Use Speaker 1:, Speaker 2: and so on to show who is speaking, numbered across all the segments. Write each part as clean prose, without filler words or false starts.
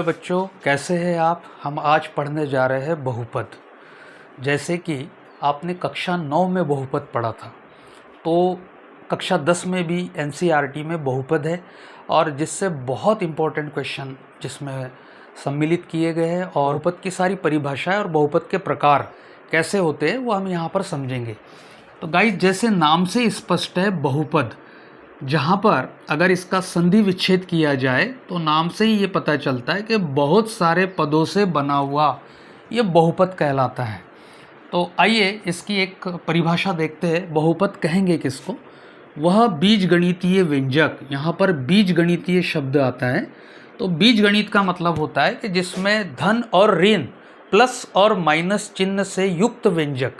Speaker 1: Hello बच्चों, कैसे हैं आप। हम आज पढ़ने जा रहे हैं बहुपद। जैसे कि आपने कक्षा 9 में बहुपद पढ़ा था, तो कक्षा 10 में भी एनसीईआरटी में बहुपद है और जिससे बहुत इम्पोर्टेंट क्वेश्चन जिसमें सम्मिलित किए गए हैं और बहुपद की सारी परिभाषाएं और बहुपद के प्रकार कैसे होते हैं वो हम यहाँ पर समझेंगे। तो गाइस, जैसे नाम से स्पष्ट है बहुपद, जहाँ पर अगर इसका संधि विच्छेद किया जाए तो नाम से ही ये पता चलता है कि बहुत सारे पदों से बना हुआ ये बहुपद कहलाता है। तो आइए इसकी एक परिभाषा देखते हैं। बहुपद कहेंगे किसको? वह बीजगणितीय व्यंजक, यहाँ पर बीजगणितीय शब्द आता है। तो बीजगणित का मतलब होता है कि जिसमें धन और ऋण, प्लस और माइनस चिन्ह से युक्त व्यंजक,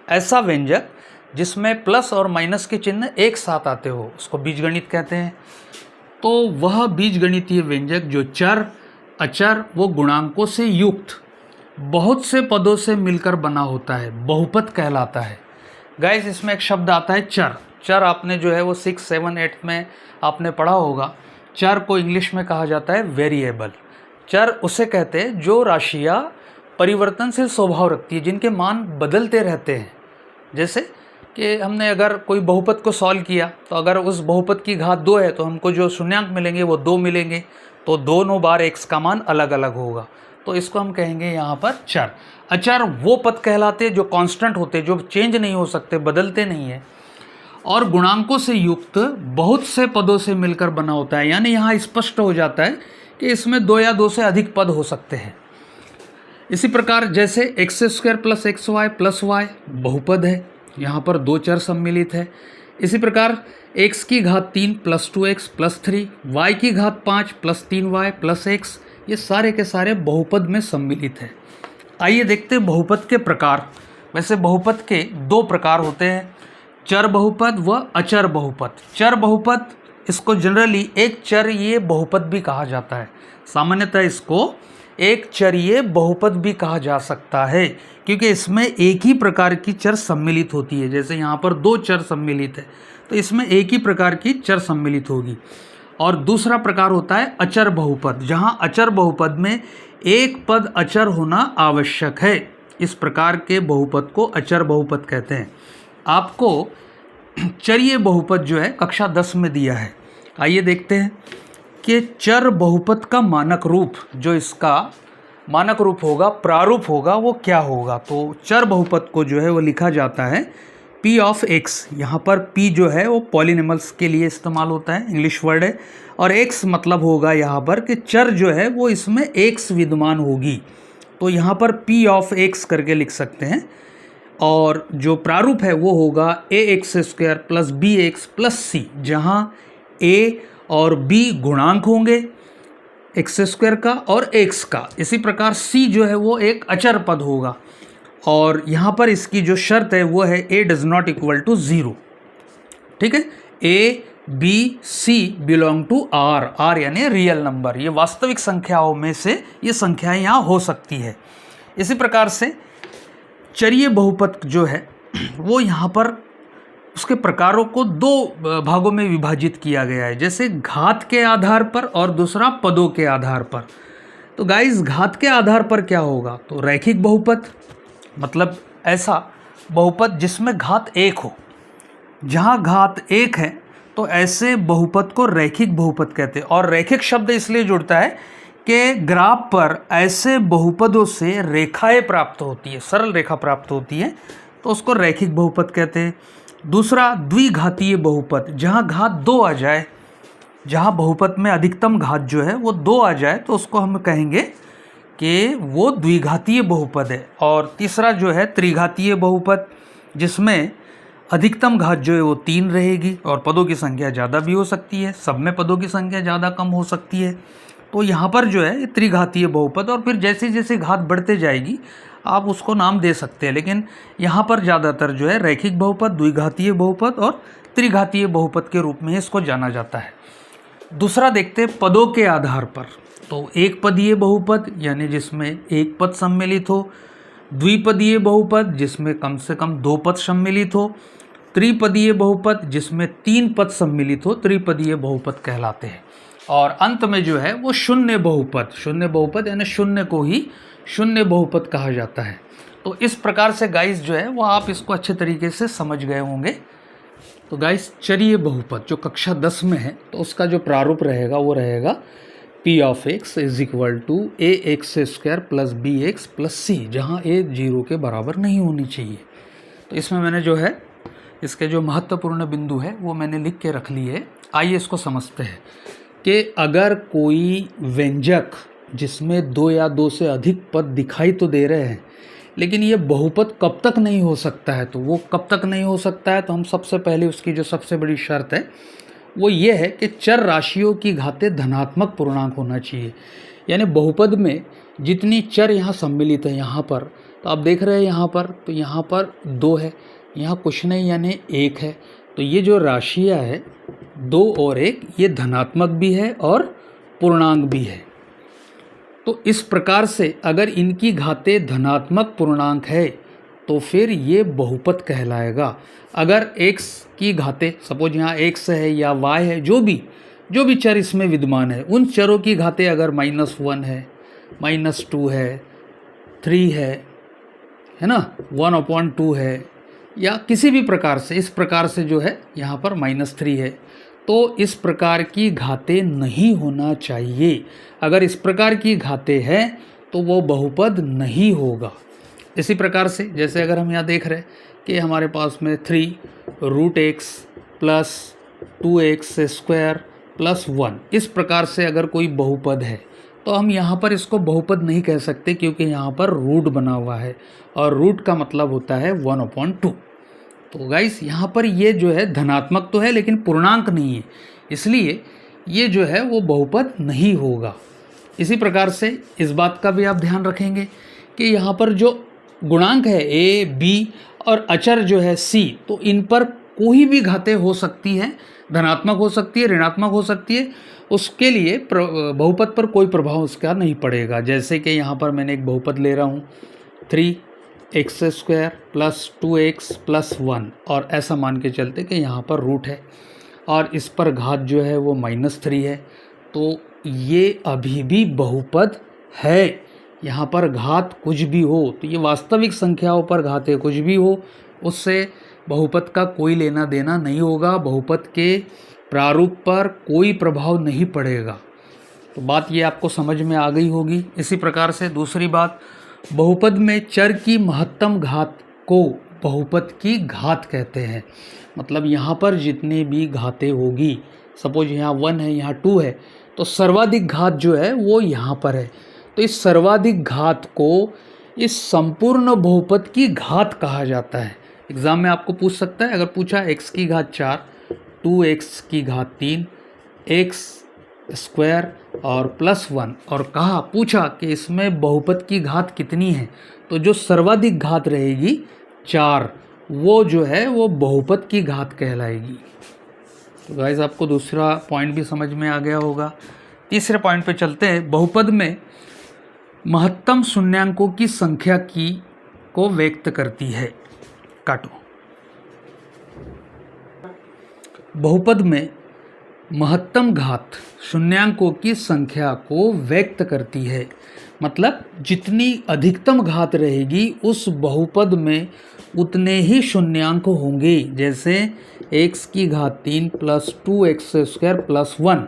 Speaker 1: ऐसा व्यंजक जिसमें प्लस और माइनस के चिन्ह एक साथ आते हो उसको बीजगणित कहते हैं। तो वह बीजगणितीय व्यंजक जो चर, अचर व गुणांकों से युक्त बहुत से पदों से मिलकर बना होता है बहुपद कहलाता है। गाइस, इसमें एक शब्द आता है चर। चर आपने जो है वो 6, 7, 8 में आपने पढ़ा होगा। चर को इंग्लिश में कहा जाता है वेरिएबल। चर उसे कहते हैं जो राशियाँ परिवर्तनशील स्वभाव रखती है, जिनके मान बदलते रहते हैं। जैसे कि हमने अगर कोई बहुपद को सॉल्व किया तो अगर उस बहुपद की घात 2 है तो हमको जो शून्यांक मिलेंगे वो 2 मिलेंगे, तो दोनों बार x का मान अलग अलग होगा। तो इसको हम कहेंगे यहाँ पर चर। अचर वो पद कहलाते हैं जो कांस्टेंट होते हैं, जो चेंज नहीं हो सकते, बदलते नहीं है। और गुणांकों से युक्त बहुत से पदों से मिलकर बना होता है, यानी यहाँ स्पष्ट हो जाता है कि इसमें 2 या 2 से अधिक पद हो सकते हैं। इसी प्रकार जैसे x² + xy + y बहुपद है, यहाँ पर 2 चर सम्मिलित है। इसी प्रकार x की घात 3 + 2x + 3, y की घात 5 + 3y + x, ये सारे के सारे बहुपद में सम्मिलित है। आइए देखते हैं बहुपद के प्रकार। वैसे बहुपद के 2 प्रकार होते हैं, चर बहुपद व अचर बहुपद। चर बहुपद, इसको जनरली एक चरीय बहुपद भी कहा जाता है। सामान्यतः इसको एक चरीय बहुपद भी कहा जा सकता है, क्योंकि इसमें एक ही प्रकार की चर सम्मिलित होती है। जैसे यहाँ पर 2 चर सम्मिलित है तो इसमें एक ही प्रकार की चर सम्मिलित होगी। और दूसरा प्रकार होता है अचर बहुपद, जहाँ अचर बहुपद में एक पद अचर होना आवश्यक है। इस प्रकार के बहुपद को अचर बहुपद कहते हैं। आपको चरीय बहुपद जो है कक्षा 10 में दिया है। आइए देखते हैं कि चर बहुपद का मानक रूप, जो इसका मानक रूप होगा, प्रारूप होगा, वो क्या होगा। तो चर बहुपद को जो है वो लिखा जाता है P ऑफ x। यहाँ पर P जो है वो पॉलिनॉमियल्स के लिए इस्तेमाल होता है, इंग्लिश वर्ड है। और x मतलब होगा यहाँ पर कि चर जो है वो इसमें x विद्यमान होगी, तो यहाँ पर P ऑफ x करके लिख सकते हैं। और जो प्रारूप है वो होगा ax² + bx + c, जहाँ a और b गुणांक होंगे x² का और x का। इसी प्रकार c जो है वो एक अचर पद होगा। और यहाँ पर इसकी जो शर्त है वो है a does not equal to 0। ठीक है, a b c belong to r, r यानी रियल नंबर, ये वास्तविक संख्याओं में से ये संख्याएं यहाँ हो सकती है। इसी प्रकार से चरीय बहुपद जो है वो यहाँ पर उसके प्रकारों को 2 भागों में विभाजित किया गया है, जैसे घात के आधार पर और दूसरा पदों के आधार पर। तो गाइस, घात के आधार पर क्या होगा? तो रैखिक बहुपद, मतलब ऐसा बहुपद जिसमें घात 1 हो। जहाँ घात 1 है तो ऐसे बहुपद को रैखिक बहुपद कहते हैं। और रैखिक शब्द इसलिए जुड़ता है कि ग्राफ पर ऐसे बहुपदों से रेखाएं प्राप्त होती है, सरल रेखा प्राप्त होती है, तो उसको रैखिक बहुपद कहते हैं। दूसरा द्विघातीय बहुपद, जहाँ घात 2 आ जाए, जहाँ बहुपद में अधिकतम घात जो है वो 2 आ जाए तो उसको हम कहेंगे कि वो द्विघातीय बहुपद है। और तीसरा जो है त्रिघातीय बहुपद, जिसमें अधिकतम घात जो है वो 3 रहेगी और पदों की संख्या ज़्यादा भी हो सकती है, सब में पदों की संख्या ज़्यादा कम हो सकती है। तो यहाँ पर जो है त्रिघातीय बहुपद, और फिर जैसे जैसे घात बढ़ते जाएगी आप उसको नाम दे सकते हैं, लेकिन यहाँ पर ज़्यादातर जो है रैखिक बहुपद, द्विघातीय बहुपद और त्रिघातीय बहुपद के रूप में इसको जाना जाता है। दूसरा देखते हैं पदों के आधार पर। तो एक पदीय बहुपद, यानी जिसमें एक पद सम्मिलित हो। द्विपदीय बहुपद, जिसमें कम से कम 2 पद सम्मिलित हो। त्रिपदीय बहुपद, जिसमें 3 पद सम्मिलित हो, त्रिपदीय बहुपद कहलाते हैं। और अंत में जो है वो शून्य बहुपद यानी शून्य को ही शून्य बहुपद कहा जाता है। तो इस प्रकार से गाइस जो है वो आप इसको अच्छे तरीके से समझ गए होंगे। तो गाइस चरीय बहुपद जो कक्षा 10 में है तो उसका जो प्रारूप रहेगा वो रहेगा p of x is equal to A X square plus B X plus C, जहाँ a 0 के बराबर नहीं होनी चाहिए। तो इसमें मैंने जो है इसके जो महत्वपूर्ण बिंदु है वो मैंने लिख के रख लिए। आइए इसको समझते हैं कि अगर कोई व्यंजक जिसमें 2 या 2 से अधिक पद दिखाई तो दे रहे हैं, लेकिन ये बहुपद कब तक नहीं हो सकता है, तो वो कब तक नहीं हो सकता है, तो हम सबसे पहले उसकी जो सबसे बड़ी शर्त है वो ये है कि चर राशियों की घातें धनात्मक पूर्णांक होना चाहिए। यानी बहुपद में जितनी चर यहाँ सम्मिलित है, यहाँ पर तो आप देख रहे हैं यहाँ पर, तो यहाँ पर 2 है, यहाँ कुछ नहीं यानी 1 है। तो ये जो राशियाँ है 2 और 1 ये धनात्मक भी है और पूर्णांक भी है। तो इस प्रकार से अगर इनकी घातें धनात्मक पूर्णांक है तो फिर ये बहुपद कहलाएगा। अगर x की घातें सपोज यहाँ x है या y है, जो भी चर इसमें विद्यमान है, उन चरों की घातें अगर -1 है, -2 है, 3 है ना, 1/2 है, या किसी भी प्रकार से इस प्रकार से जो है यहाँ पर -3 है, तो इस प्रकार की घातें नहीं होना चाहिए। अगर इस प्रकार की घातें हैं तो वो बहुपद नहीं होगा। इसी प्रकार से जैसे अगर हम यहाँ देख रहे हैं कि हमारे पास में 3√x plus 2x square plus 1, इस प्रकार से अगर कोई बहुपद है तो हम यहाँ पर इसको बहुपद नहीं कह सकते, क्योंकि यहाँ पर रूट बना हुआ है और रूट का मतलब होता है 1/2। तो गाइस यहाँ पर ये जो है धनात्मक तो है लेकिन पूर्णांक नहीं है, इसलिए ये जो है वो बहुपद नहीं होगा। इसी प्रकार से इस बात का भी आप ध्यान रखेंगे कि यहाँ पर जो गुणांक है a, b और अचर जो है c, तो इन पर कोई भी घातें हो सकती हैं, धनात्मक हो सकती है, ऋणात्मक हो सकती है, उसके लिए बहुपद पर कोई प्रभाव उसका नहीं पड़ेगा। जैसे कि यहाँ पर मैंने एक बहुपद ले रहा हूँ 3x² प्लस 2x प्लस 1, और ऐसा मान के चलते कि यहाँ पर रूट है और इस पर घात जो है वो -3 है, तो ये अभी भी बहुपद है। यहाँ पर घात कुछ भी हो, तो ये वास्तविक संख्याओं पर घातें कुछ भी हो, उससे बहुपद का कोई लेना देना नहीं होगा, बहुपद के प्रारूप पर कोई प्रभाव नहीं पड़ेगा। तो बात ये आपको समझ में आ गई होगी। इसी प्रकार से दूसरी बात, बहुपद में चर की महत्तम घात को बहुपद की घात कहते हैं। मतलब यहाँ पर जितनी भी घातें होगी, सपोज यहाँ 1 है, यहाँ 2 है, तो सर्वाधिक घात जो है वो यहाँ पर है, तो इस सर्वाधिक घात को इस संपूर्ण बहुपद की घात कहा जाता है। एग्ज़ाम में आपको पूछ सकता है, अगर पूछा x की घात 4, 2x की घात 3, x² और प्लस 1, और पूछा कि इसमें बहुपद की घात कितनी है, तो जो सर्वाधिक घात रहेगी 4, वो जो है वो बहुपद की घात कहलाएगी। तो गाइस आपको दूसरा पॉइंट भी समझ में आ गया होगा। तीसरे पॉइंट पे चलते हैं। बहुपद में महत्तम शून्यांकों की संख्या को व्यक्त करती है। बहुपद में महत्तम घात शून्यांकों की संख्या को व्यक्त करती है। मतलब जितनी अधिकतम घात रहेगी उस बहुपद में उतने ही शून्यांक होंगे। जैसे x की घात 3 प्लस 2x² प्लस 1,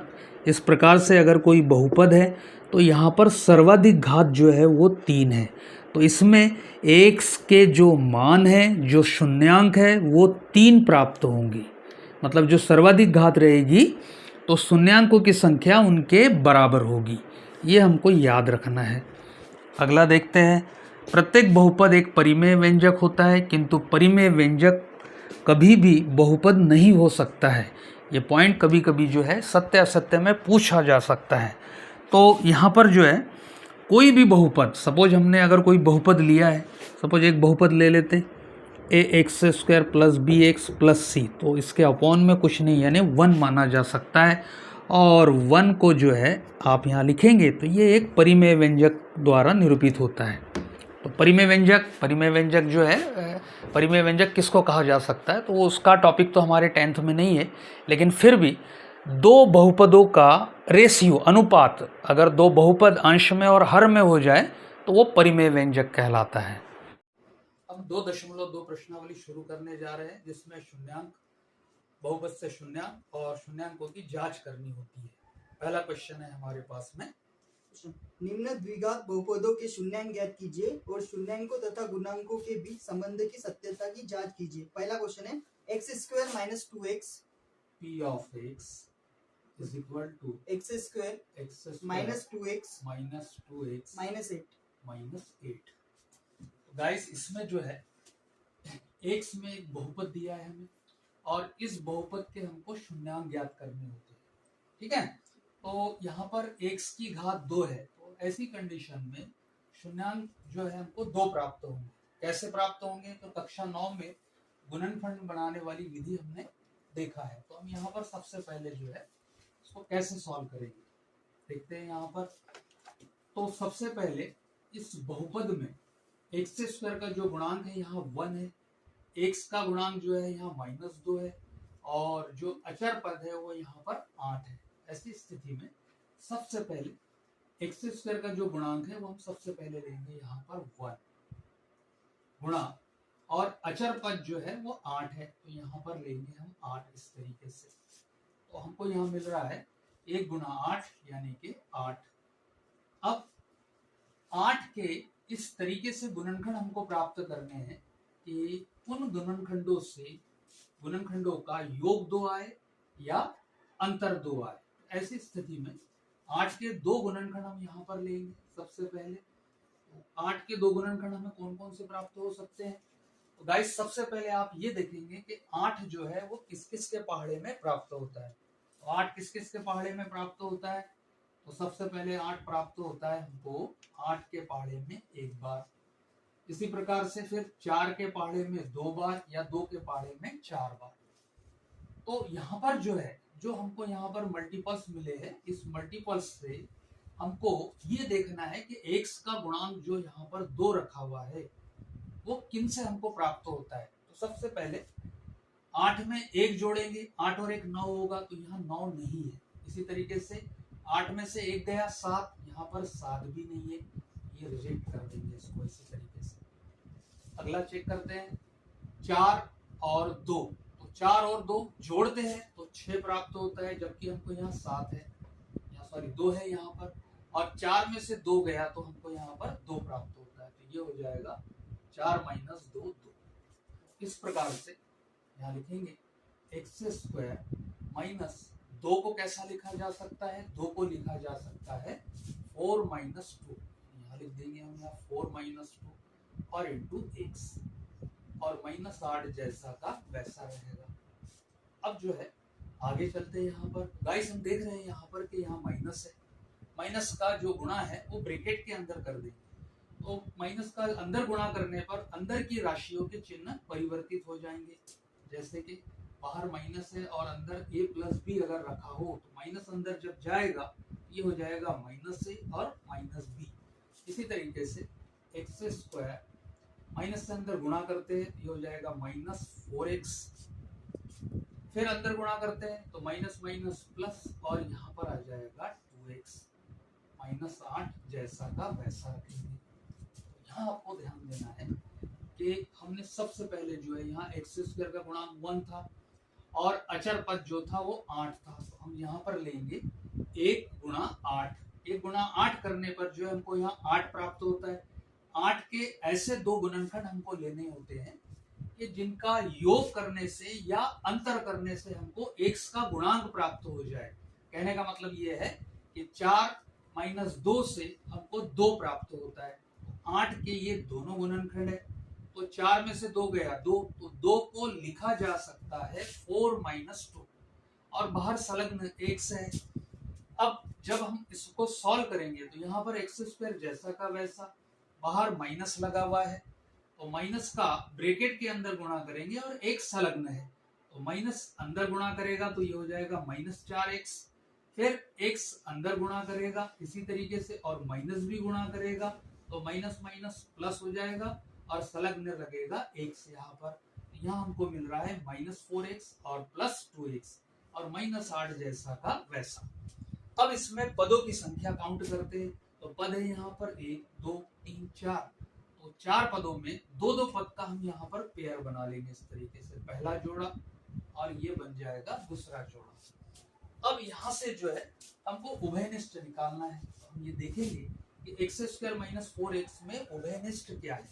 Speaker 1: इस प्रकार से अगर कोई बहुपद है तो यहाँ पर सर्वाधिक घात जो है वो 3 है, तो इसमें x के जो मान है, जो शून्यांक है, वो 3 प्राप्त होंगे। मतलब जो सर्वाधिक घात रहेगी तो शून्यांकों की संख्या उनके बराबर होगी। ये हमको याद रखना है। अगला देखते हैं। प्रत्येक बहुपद एक परिमेय व्यंजक होता है, किंतु परिमेय व्यंजक कभी भी बहुपद नहीं हो सकता है। ये पॉइंट कभी कभी जो है सत्य असत्य में पूछा जा सकता है। तो यहाँ पर जो है कोई भी बहुपद, सपोज हमने अगर कोई बहुपद लिया है, सपोज एक बहुपद ले लेते ax² plus bx plus c, तो इसके अपॉन में कुछ नहीं यानी 1 माना जा सकता है, और 1 को जो है आप यहाँ लिखेंगे तो ये एक परिमेय व्यंजक द्वारा निरूपित होता है। तो परिमेय व्यंजक जो है, परिमेय व्यंजक किसको कहा जा सकता है, तो वो उसका टॉपिक तो हमारे 10th में नहीं है, लेकिन फिर भी दो बहुपदों का रेशियो अनुपात अगर दो बहुपद अंश में और हर में हो जाए तो वो परिमेय व्यंजक कहलाता है। हम 2.2 प्रश्नावली शुरू करने जा रहे हैं जिसमें शून्यांक, बहुपद से शून्यांक और शून्यांकों की जांच करनी होती है। पहला क्वेश्चन है हमारे पास में,
Speaker 2: निम्न द्विघात बहुपदों के शून्यांक ज्ञात कीजिए और शून्यांकों तथा गुणांकों के बीच संबंध की सत्यता की जांच कीजिए। पहला क्वेश्चन है x² - 2x
Speaker 1: p of x is equal to
Speaker 2: x² - 2x -8
Speaker 1: guys इसमें जो है x में एक बहुपद दिया है हमें और इस बहुपद के हमको शून्यांक ज्ञात करने होते हैं, ठीक है। तो यहाँ पर x की घात 2 है, तो ऐसी कंडीशन में शून्यांक जो है हमको 2 प्राप्त होंगे। कैसे प्राप्त होंगे? तो कक्षा 9 में गुणनफल बनाने वाली विधि हमने देखा है। तो हम यहाँ पर सबसे पहले जो है इसको कैसे सॉल्व करेंगे देखते हैं। यहाँ पर तो सबसे पहले इस बहुपद में x² का जो गुणांक है यहाँ 1 है, x का गुणांक जो है यहाँ -2 है और जो अचर पद है वो यहाँ पर 8 है। ऐसी स्थिति में सबसे पहले x² का जो गुणांक है वो हम सबसे पहले लेंगे यहाँ पर 1 गुणा और अचर पद जो है वो 8 है, तो यहाँ पर लेंगे हम 8 इस तरीके से। तो हमको यहाँ मिल रहा है 1 गुणा 8 यानी कि 8। अब 8 के इस तरीके से गुणनखंड हमको प्राप्त करने हैं कि उन गुणनखंडों से गुणनखंडों का योग 2 आए या अंतर 2 आए। ऐसी स्थिति में 8 के 2 गुणनखंड हम यहाँ पर लेंगे सबसे पहले। 8 के 2 गुणनखंड हमें कौन कौन से प्राप्त हो सकते हैं? तो गाइस सबसे पहले आप ये देखेंगे कि 8 जो है वो किस किस के पहाड़े में प्राप्त होता है। तो 8 किस किस के पहाड़े में प्राप्त होता है? तो सबसे पहले 8 प्राप्त होता है हमको 8 के पहाड़े में 1 बार। इसी प्रकार से फिर 4 के पहाड़े में 2 बार या 2 के पहाड़े में 4 बार। तो यहाँ पर जो है जो हमको यहाँ पर मल्टीपल्स मिले हैं, इस मल्टीपल्स से हमको ये देखना है कि x का गुणांक जो यहाँ पर 2 रखा हुआ है वो किन से हमको प्राप्त होता है। तो सबसे पहले 8 में 1 जोड़ेंगे, 8 और 1 9 होगा, तो यहाँ 9 नहीं है। इसी तरीके से 8 में से 1 गया 7, यहाँ पर 7 भी नहीं है, ये रिजेक्ट कर देंगे इसको इसी तरीके से। अगला चेक करते हैं 4 और 2, तो 4 और 2 जोड़ते हैं तो 6 प्राप्त होता है, जबकि हमको यहाँ 7 है, यहाँ सॉरी 2 है यहाँ पर, और 4 में से 2 गया तो हमको यहाँ पर 2 प्राप्त होता है। तो ये हो जाएगा 4 - 2 2। इस प्रकार से यहाँ लिखेंगे x² माइनस 2 को कैसा लिखा जा सकता है? 2 को लिखा जा सकता है 4 - 2। यहाँ लिख देंगे हम यहाँ 4 - 2 और इंटू x और -8 जैसा का वैसा रहेगा। अब जो है आगे चलते हैं। यहाँ पर गाइस हम देख रहे हैं यहाँ पर कि यहाँ माइनस है, माइनस का जो गुणा है वो ब्रैकेट के अंदर कर देंगे। तो माइनस का अंदर गुणा करने पर अंदर की राशियों के चिन्ह परिवर्तित हो जाएंगे। जैसे कि बाहर माइनस है और अंदर a + b अगर रखा हो तो माइनस अंदर जब जाएगा ये हो जाएगा -a और -b। इसी तरीके से x² माइनस से अंदर गुणा करते हैं ये हो जाएगा -4x, फिर अंदर गुणा करते हैं तो माइनस माइनस प्लस और यहाँ पर आ जाएगा 2x, -8 जैसा का वैसा रखेंगे। यहाँ आपको ध्यान देना है कि हमने सबसे पहले जो है यहाँ x² का गुणांक 1 था और अचर पद जो था वो 8 था, तो हम यहाँ पर लेंगे 1 गुणा 8। 1 गुणा 8 करने पर जो है हमको यहाँ 8 प्राप्त होता है। 8 के ऐसे 2 गुणनखंड हमको लेने होते हैं कि जिनका योग करने से या अंतर करने से हमको x का गुणांक प्राप्त हो जाए। कहने का मतलब ये है कि 4 - 2 से हमको 2 प्राप्त होता है। 8 के ये दोनों गुणनखंड है, तो 4 में से 2 गया 2, तो 2 को लिखा जा सकता है 4 - 2 और बाहर संलग्न x है। अब जब हम इसको सॉल्व करेंगे तो यहाँ पर x² जैसा का वैसा, बाहर माइनस लगा हुआ है तो माइनस का ब्रैकेट के अंदर गुणा करेंगे और x संलग्न है तो माइनस अंदर गुणा करेगा तो ये हो जाएगा -4x, फिर x अंदर गुणा करेगा इसी तरीके से और माइनस भी गुणा करेगा तो माइनस माइनस प्लस हो जाएगा और संलग्न लगेगा x यहाँ पर। यहाँ हमको मिल रहा है -4x और +2x और -8 जैसा का वैसा। अब इसमें पदों की संख्या काउंट करते हैं, तो पद है यहाँ पर 1 2 3 4, तो 4 पदों में 2-2 पद का हम यहाँ पर पेयर बना लेंगे इस तरीके से, पहला जोड़ा और ये बन जाएगा दूसरा जोड़ा। अब यहाँ से जो है हमको उभयनिष्ठ निकालना है, तो हम ये देखेंगे कि एक्स स्क्वायर माइनस 4x में उभयनिष्ठ क्या है।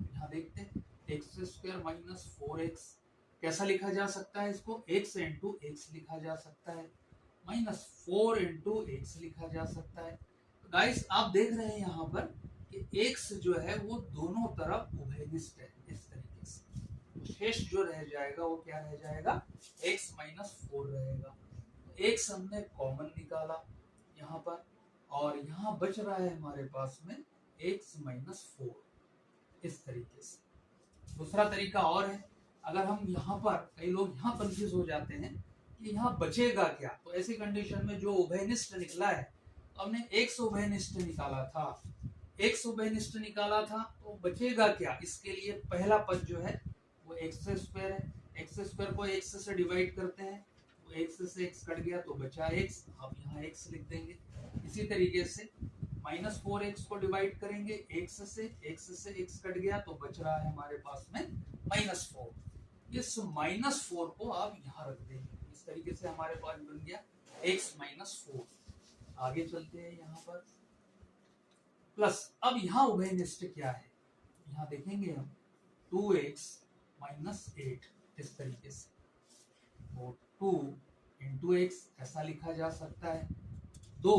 Speaker 1: यहाँ देखते हैं एक्स स्क्वायर माइनस 4x कैसा लिखा जा सकता है, इसको x इंटू एक्स लिखा जा सकता है, माइनस 4 इंटू एक्स लिखा जा सकता है। गाइस आप देख रहे हैं यहाँ पर कि x जो है वो दोनों तरफ उभयनिष्ठ है इस तरीके से, तो शेष जो रह जाएगा वो क्या रह जाएगा, x माइनस 4 रहेगा। x हमने कॉमन निकाला यहाँ पर, और यहाँ बच रहा है हमारे पास में x माइनस 4 इस तरीके से। दूसरा तरीका और है, अगर हम यहाँ पर, कई लोग यहाँ कंफ्यूज हो जाते हैं कि यहाँ बचेगा क्या, तो ऐसी कंडीशन में जो उभयनिष्ठ निकला है, तो हमने x उभयनिष्ठ निकाला था, x उभयनिष्ठ निकाला था तो बचेगा क्या, इसके लिए पहला पद जो है वो एक्स स्क्वायर है, एक्स स्क्वायर को x से डिवाइड करते हैं, तो x से x कट गया तो बचा x, आप यहाँ x लिख देंगे। इसी तरीके से माइनस 4x को डिवाइड करेंगे x से x कट गया तो बच रहा है हमारे पास में माइनस 4। इस माइनस 4 को आप यहाँ रख देंगे, इस तरीके से हमारे पास बन गया x माइनस 4। आगे चलते हैं यहाँ पर प्लस, अब यहाँ उभयनिष्ठ क्या है, यहाँ देखेंगे हम 2x माइनस 8 इस तरीके से, तो 2 इंटू एक्स ऐसा लिखा जा सकता है। 2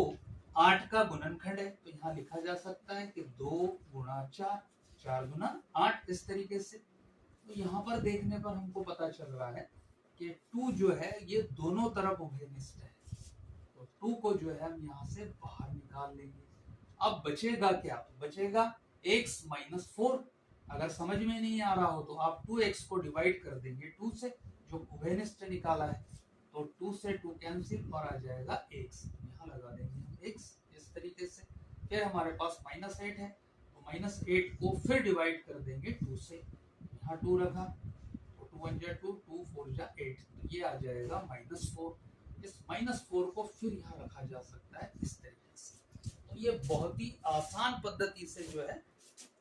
Speaker 1: 8 का गुणनखंड है, तो यहाँ लिखा जा सकता है कि 2 गुणा 4, 4 गुणा 8 इस तरीके से। तो यहाँ पर देखने पर हमको पता चल रहा है कि 2 जो है ये दोनों तरफ उभयनिष्ठ है, तो 2 को जो है हम यहाँ से बाहर निकाल लेंगे। अब बचेगा क्या, तो बचेगा x माइनस 4। अगर समझ में नहीं आ रहा हो तो आप 2x को डिवाइड कर देंगे 2 से, जो उभयनिष्ठ निकाला है, तो 2 से 2 कैंसिल और आ जाएगा x, यहाँ लगा देंगे हम x इस तरीके से। फिर हमारे पास माइनस 8 है, तो माइनस 8 को फिर डिवाइड कर देंगे 2 से, यहाँ 2 रखा तो 2 1 जा 2, 2 4 जा 8, तो ये आ जाएगा माइनस 4। इस माइनस 4 को फिर यहाँ रखा जा सकता है इस तरीके से। तो ये बहुत ही आसान पद्धति से जो है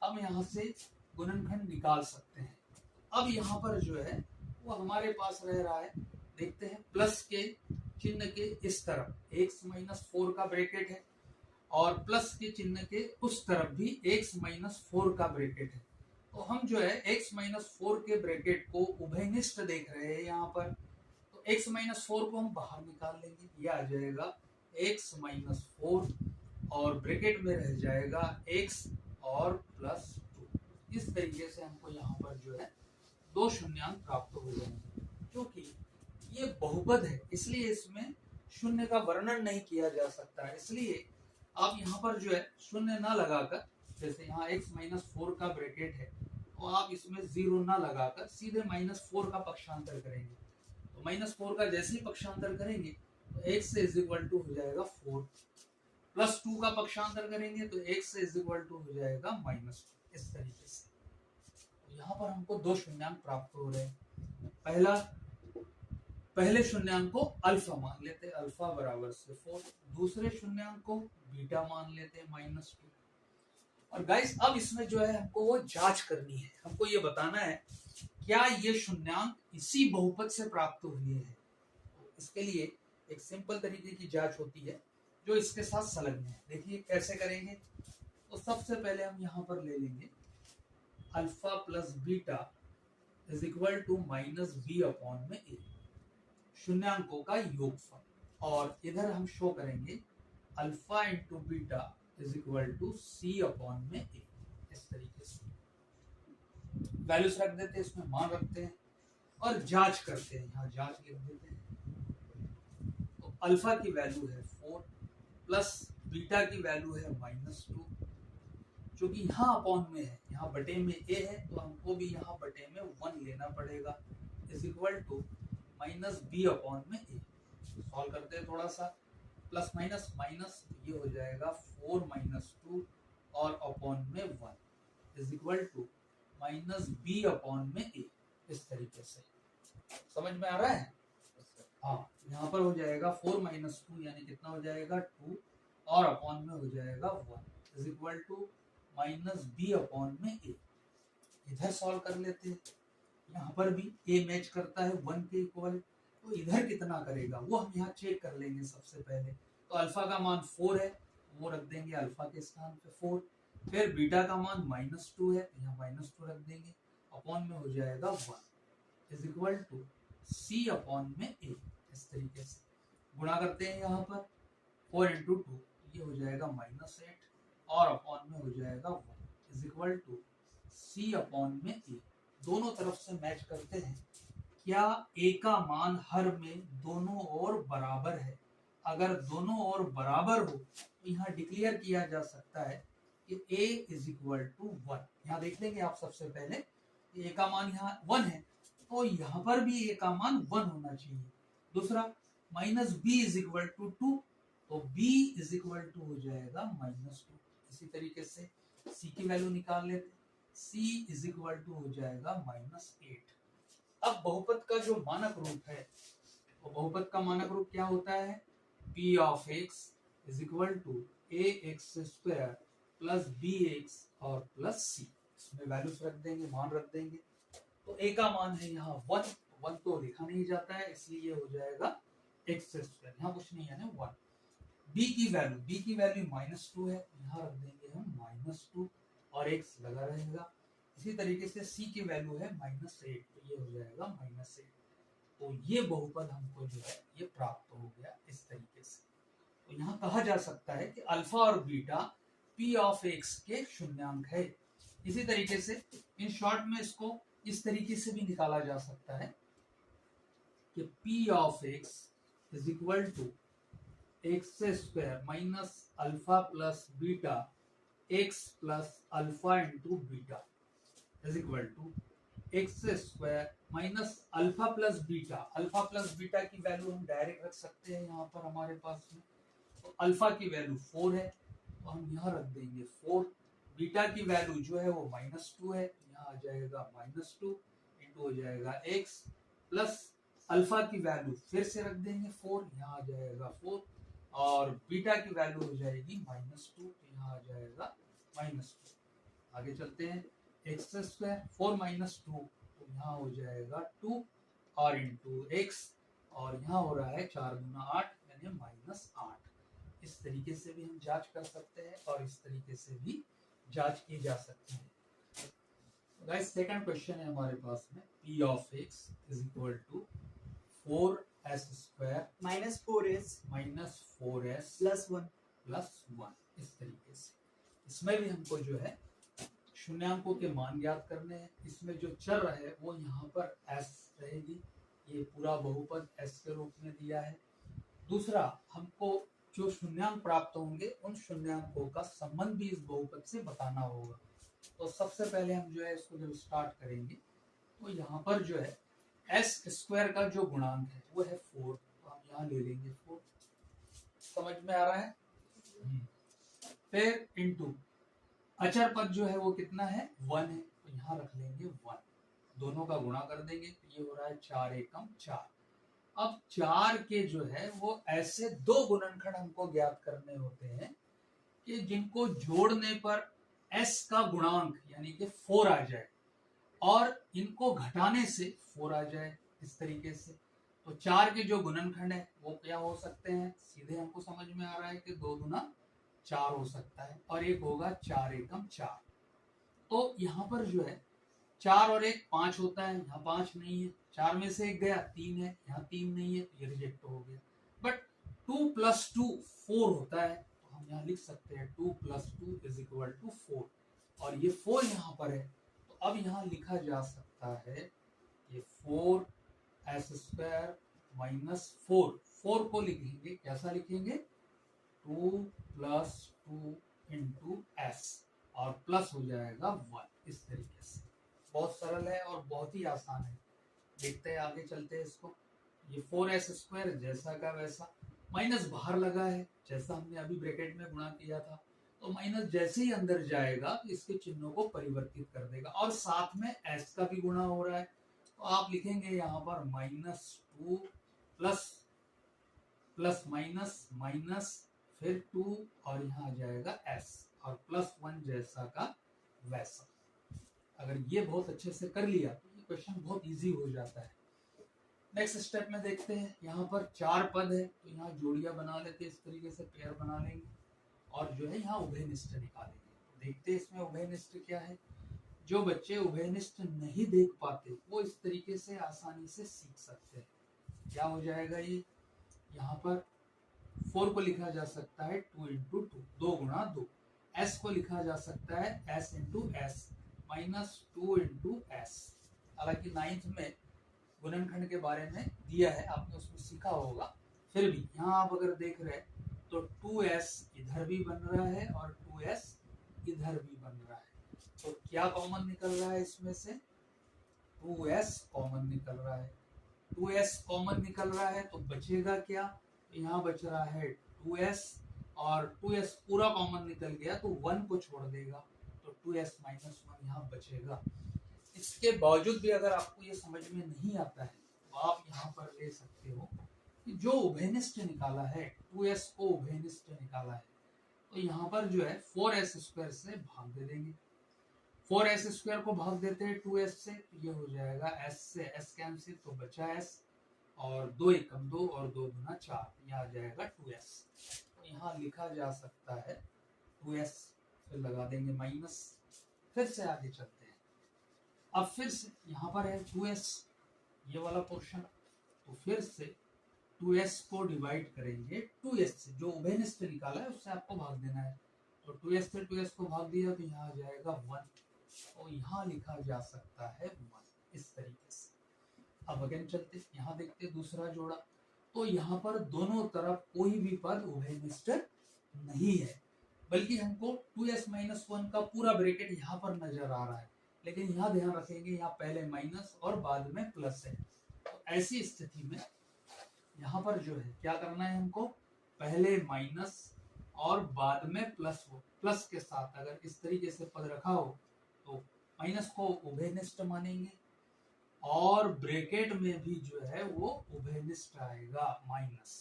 Speaker 1: हम यहाँ से गुणनखंड निकाल सकते हैं। अब यहाँ पर जो है वो हमारे पास रह रहा है, देखते हैं प्लस के चिन्ह के इस तरफ x माइनस 4 का ब्रैकेट है, और प्लस के चिन्ह के उस तरफ भी x माइनस 4 का ब्रैकेट है। तो हम जो है x माइनस 4 के ब्रैकेट को उभयनिष्ठ देख रहे हैं यहाँ पर, तो x माइनस 4 को हम बाहर निकाल लेंगे, ये आ जाएगा x माइनस 4 और ब्रैकेट में रह जाएगा x और प्लस 2। इस तरीके से हमको यहाँ पर जो है 2 शून्यांक प्राप्त हो जाएंगे। क्योंकि ये बहुपद है इसलिए इसमें शून्य का वर्णन नहीं किया जा सकता है, इसलिए आप यहाँ पर जो है शून्य ना लगाकर, जैसे यहाँ x माइनस 4 का ब्रैकेट है, तो आप इसमें 0 ना लगाकर सीधे माइनस 4 का पक्षांतर करेंगे। तो माइनस 4 का जैसे ही पक्षांतर करेंगे तो x इज इक्वल टू हो जाएगा 4, प्लस 2 का पक्षांतर करेंगे तो x इज इक्वल टू हो जाएगा माइनस 2, इस तरीके से। तो यहाँ पर हमको 2 शून्यांक प्राप्त हो रहे हैं। पहले शून्यांक को अल्फा मान लेते हैं, अल्फा बराबर से 4। दूसरे शून्यांक को बीटा मान लेते हैं माइनस 2। और गाइस अब इसमें जो है हमको वो जांच करनी है, हमको ये बताना है क्या ये शून्यांक इसी बहुपद से प्राप्त हुए हैं। तो इसके लिए एक सिंपल तरीके की जांच होती है जो इसके साथ संलग्न है। देखिए कैसे करेंगे, तो सबसे पहले हम यहाँ पर ले लेंगे alpha plus beta is equal to minus B upon में ए, शून्यांकों का योगफल, और इधर हम शो करेंगे alpha into beta is equal to C upon में ए। इस तरीके से वैल्यूज रख देते हैं, इसमें मान रखते हैं और जांच करते हैं, यहाँ जांच लिख देते हैं। तो अल्फा की वैल्यू है 4 प्लस बीटा की वैल्यू है माइनस 2, क्योंकि यहाँ अपॉन में है, यहाँ बटे में ए है, तो हमको भी यहाँ बटे में 1 लेना पड़ेगा, is equal to minus B upon में ए। सॉल्व करते हैं थोड़ा सा, प्लस माइनस माइनस, ये हो जाएगा 4 माइनस 2 और अपॉन में 1 is equal to minus B upon में ए। इस तरीके से समझ में आ रहा है? हाँ, यहाँ पर हो जाएगा 4 माइनस 2 यानी कितना हो जाएगा 2 और अपॉन में हो जाएगा 1 is equal to minus B upon में ए। इधर सॉल्व कर लेते हैं, यहाँ पर भी ए मैच करता है 1 के इक्वल, तो इधर कितना करेगा वो हम यहाँ चेक कर लेंगे सबसे पहले। तो अल्फा का मान 4 है, वो रख देंगे अल्फा के स्थान पे 4। फिर बीटा का मान -2 है, यहाँ -2 रख देंगे, अपॉन में हो जाएगा 1 is equal to C upon में ए। इस तरीके से गुणा करते हैं, यहाँ पर 4 इंटू 2 ये हो जाएगा -8 और अपॉन में हो जाएगा 1 is equal to C upon में ए। दोनों तरफ से मैच करते हैं। क्या ए का मान हर में दोनों ओर बराबर है? अगर दोनों ओर बराबर हो तो यहाँ डिक्लेयर किया जा सकता है कि a इज इक्वल टू 1। यहाँ देख लेंगे आप सबसे पहले, a का मान यहाँ 1 है तो यहाँ पर भी a का मान 1 होना चाहिए। दूसरा minus B is equal to 2, तो b इज इक्वल टू हो जाएगा -2। इसी तरीके से c की वैल्यू निकाल लेते, c इज इक्वल टू हो जाएगा -8। अब बहुपद का जो मानक रूप है, तो बहुपद का मानक रूप क्या होता है? p of x is equal to ax² plus bx और प्लस c। इसमें वैल्यूज रख देंगे, मान रख देंगे। तो a का मान है यहाँ 1 तो लिखा नहीं जाता है, इसलिए हो जाएगा x², यहाँ कुछ नहीं है ना 1। b की वैल्यू -2 है, यहाँ रख देंगे हम -2 और x लगा रहेगा। इसी तरीके से c की वैल्यू है -8, तो ये हो जाएगा -8। तो ये बहुपद हमको जो है ये प्राप्त हो गया इस तरीके से। तो यहाँ कहा जा सकता है कि अल्फा और बीटा p ऑफ x के शून्यांक है। इसी तरीके से इन शॉर्ट में इसको इस तरीके से भी निकाला जा सकता है कि p of x is equal to x² minus alpha plus beta x plus alpha into beta is equal to x² minus alpha plus beta. Alpha plus beta की वैल्यू हम डायरेक्ट रख सकते हैं यहाँ पर हमारे पास में। तो अल्फा की वैल्यू 4 है, तो हम यहाँ रख देंगे 4। बीटा की वैल्यू जो है वो -2 है, यहाँ आ जाएगा -2 इंटू हो जाएगा x प्लस अल्फा की वैल्यू फिर से रख देंगे 4, यहाँ आ जाएगा 4 और बीटा की वैल्यू हो जाएगी -2, तो यहाँ आ जाएगा -2। आगे चलते हैं, x² 4 माइनस 2 तो यहाँ हो जाएगा 2 और इंटू x और यहाँ हो रहा है 4 गुना 8 यानी -8। इस तरीके से भी हम जांच कर सकते हैं और इस तरीके से भी जांच की जा सकती है। गाइस सेकंड क्वेश्चन है हमारे पास में, p of x is equal to 4s² -4s plus 1 इस तरीके से। इसमें भी हमको जो है शून्यांकों के मान ज्ञात करने हैं। इसमें जो चर है वो यहाँ पर s रहेगी, ये पूरा बहुपद s के रूप में दिया है। दूसरा हमको जो शून्यांक प्राप्त होंगे उन शून्यांकों का संबंध भी इस बहुपद से बताना होगा। तो सबसे पहले हम जो है इसको जब स्टार्ट करेंगे तो यहाँ पर जो है s² का जो गुणांक है वो है 4, तो हम यहाँ ले लेंगे 4। समझ में आ रहा है? फिर इंटू अचर पद जो है वो कितना है 1 है, तो यहाँ रख लेंगे 1। दोनों का गुणा कर देंगे तो ये हो रहा है 4 एकम 4। अब 4 के जो है वो ऐसे दो गुणनखंड हमको ज्ञात करने होते हैं कि जिनको जोड़ने पर s का गुणांक यानी कि 4 आ जाए और इनको घटाने से 4 आ जाए। इस तरीके से तो 4 के जो गुणनखंड है वो क्या हो सकते हैं, सीधे हमको समझ में आ रहा है कि 2 गुना 4 हो सकता है और एक होगा 4 एकम 4। तो यहाँ पर जो है 4 और 1 5 होता है, यहाँ 5 नहीं है, 4 में से 1 गया 3 है, यहाँ 3 नहीं है, ये रिजेक्ट हो गया। बट 2 + 2 4 होता है, तो हम यहाँ लिख सकते हैं 2 + 2 इज इक्वल टू 4 और ये 4 यहाँ पर है। तो अब यहाँ लिखा जा सकता है ये 4s² -4, 4 को लिखेंगे, कैसा लिखेंगे 2 + 2 इंटू s और प्लस हो जाएगा 1। इस तरीके से बहुत सरल है और बहुत ही आसान है। देखते हैं आगे चलते हैं इसको। ये 4s² जैसा का वैसा, माइनस बाहर लगा है जैसा हमने अभी ब्रैकेट में गुणा किया था, तो माइनस जैसे ही अंदर जाएगा इसके चिन्हों को परिवर्तित कर देगा और साथ में s का भी गुणा हो रहा है, तो आप लिखेंगे यहाँ पर -2 + प्लस माइनस माइनस फिर 2 और यहाँ आ जाएगा s और +1 जैसा का वैसा। अगर ये बहुत अच्छे से कर लिया तो ये क्वेश्चन बहुत इजी हो जाता है। नेक्स्ट स्टेप में देखते हैं, यहाँ पर 4 पद है तो यहाँ जोड़ियां बना लेते हैं, इस तरीके से पेयर बना लेंगे और जो है यहाँ उभयनिष्ठ निकालेंगे। देखते हैं इसमें उभयनिष्ठ क्या है। जो बच्चे उभयनिष्ठ नहीं देख पाते वो इस तरीके से आसानी से सीख सकते हैं। क्या हो जाएगा ये, यहाँ पर 4 को लिखा जा सकता है 2 इंटू 2, 2 गुणा 2। s को लिखा जा सकता है s into S -2 into S. हालांकि 9th में गुणनखंड के बारे में दिया है, आपने उसमें सीखा होगा, फिर भी यहाँ आप अगर देख रहे हैं तो 2s इधर भी बन रहा है और 2s इधर भी बन रहा है। तो क्या कॉमन निकल रहा है इसमें से, 2s कॉमन निकल रहा है। 2s कॉमन निकल रहा है तो बचेगा क्या, तो यहाँ बच रहा है 2s और 2s पूरा कॉमन निकल गया तो 1 को छोड़ देगा तो 2s माइनस 1 यहाँ बचेगा। इसके बावजूद भी अगर आपको ये समझ में नहीं आता है तो आप यहाँ पर ले सकते हो कि जो उभयनिष्ठ निकाला है 2s को उभयनिष्ठ निकाला है तो यहाँ पर जो है 4s स्क्वायर से भाग दे देंगे। 4s स्क्वायर को भाग देते हैं 2s से तो ये हो जाएगा s से s कैंसिल तो बचा s और 2 एकम 2 और 2 गुना 4, यहाँ आ जाएगा 2s। तो यहाँ लिखा जा सकता है 2s, फिर लगा देंगे माइनस, फिर से आगे चलते हैं। अब फिर से यहाँ पर है 2s ये वाला पोर्शन, तो फिर से 2s को डिवाइड करेंगे 2s से, जो उभयनिष्ठ निकाला है उससे आपको भाग देना है। तो 2s से 2s को भाग दिया तो यहाँ आ जाएगा 1, तो यहाँ लिखा जा सकता है 1 इस तरीके से। अब अगेन चलते, यहाँ देखते दूसरा जोड़ा, तो यहाँ पर दोनों तरफ कोई भी पद उभयनिष्ठ नहीं है, बल्कि हमको 2s माइनस 1 का पूरा ब्रैकेट यहाँ पर नजर आ रहा है, लेकिन यहाँ ध्यान रखेंगे यहाँ पहले माइनस और बाद में प्लस है। तो ऐसी स्थिति में यहाँ पर जो है क्या करना है हमको, पहले माइनस और बाद में प्लस हो, प्लस के साथ अगर इस तरीके से पद रखा हो तो माइनस को उभयनिष्ठ मानेंगे और ब्रैकेट में भी जो है वो उभयनिष्ठ आएगा माइनस,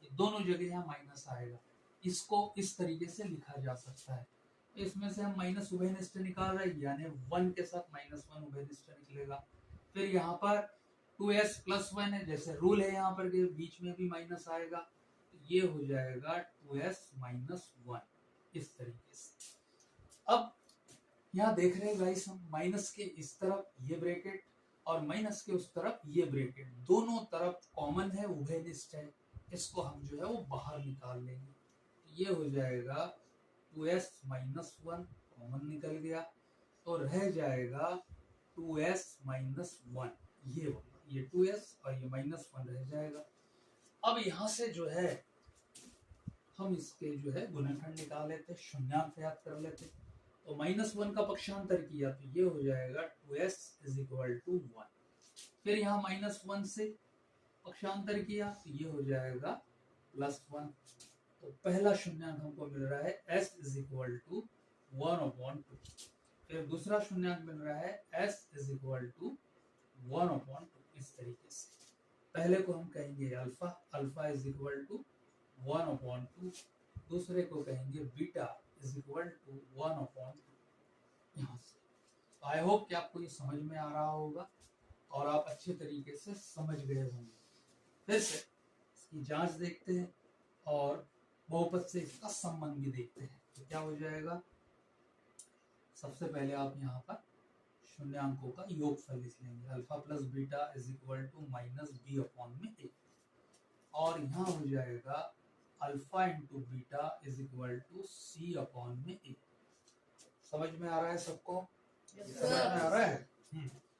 Speaker 1: ये दोनों जगह यहाँ माइनस आएगा। इसको इस तरीके से लिखा जा सकता है। इसमें से हम माइनस उभयनिष्ठ निकाल रहे हैं यानी 1 के साथ -1 उभयनिष्ठ निकलेगा। फिर यहाँ पर 2s प्लस 1 है, जैसे रूल है यहाँ पर के बीच में भी माइनस आएगा, तो ये हो जाएगा 2s माइनस 1 इस तरीके से। अब यहाँ देख रहे हैं गाइस, हम माइनस के इस तरफ ये ब्रैकेट और माइनस के उस तरफ ये ब्रैकेट, दोनों तरफ कॉमन है, उभयनिष्ठ है, इसको हम जो है वो बाहर निकाल लेंगे। ये हो जाएगा 2s माइनस 1 कॉमन निकल गया तो रह जाएगा 2s माइनस 1, ये 2s और ये -1 रह जाएगा। अब यहाँ से जो है हम इसके जो है गुणनखंड निकाल लेते, शून्यांक याद कर लेते। तो -1 का पक्षांतर किया तो ये हो जाएगा 2s इज इक्वल टू 1। फिर यहाँ -1 से पक्षांतर किया तो ये हो जाएगा +1। तो पहला शून्यांक हमको मिल रहा है s इज इक्वल टू 1/2। फिर दूसरा शून्यांक मिल रहा है s इज इक्वल टू 1/2 इस तरीके से। पहले को हम कहेंगे alpha, alpha is equal to 1/2, दूसरे को कहेंगे बीटा इज इक्वल टू 1/2 यहाँ से। तो आई होप कि आपको ये समझ में आ रहा होगा और आप अच्छे तरीके से समझ गए होंगे। फिर से इसकी जांच देखते हैं और बहुपद से इसका संबंध भी देखते हैं। तो क्या हो जाएगा, सबसे पहले आप यहाँ पर शून्यांकों का योगफल लिख लेंगे, alpha plus beta is equal to -b/a, और यहाँ हो जाएगा alpha into beta is equal to c/a। समझ में आ रहा है सबको? समझ में आ रहा है?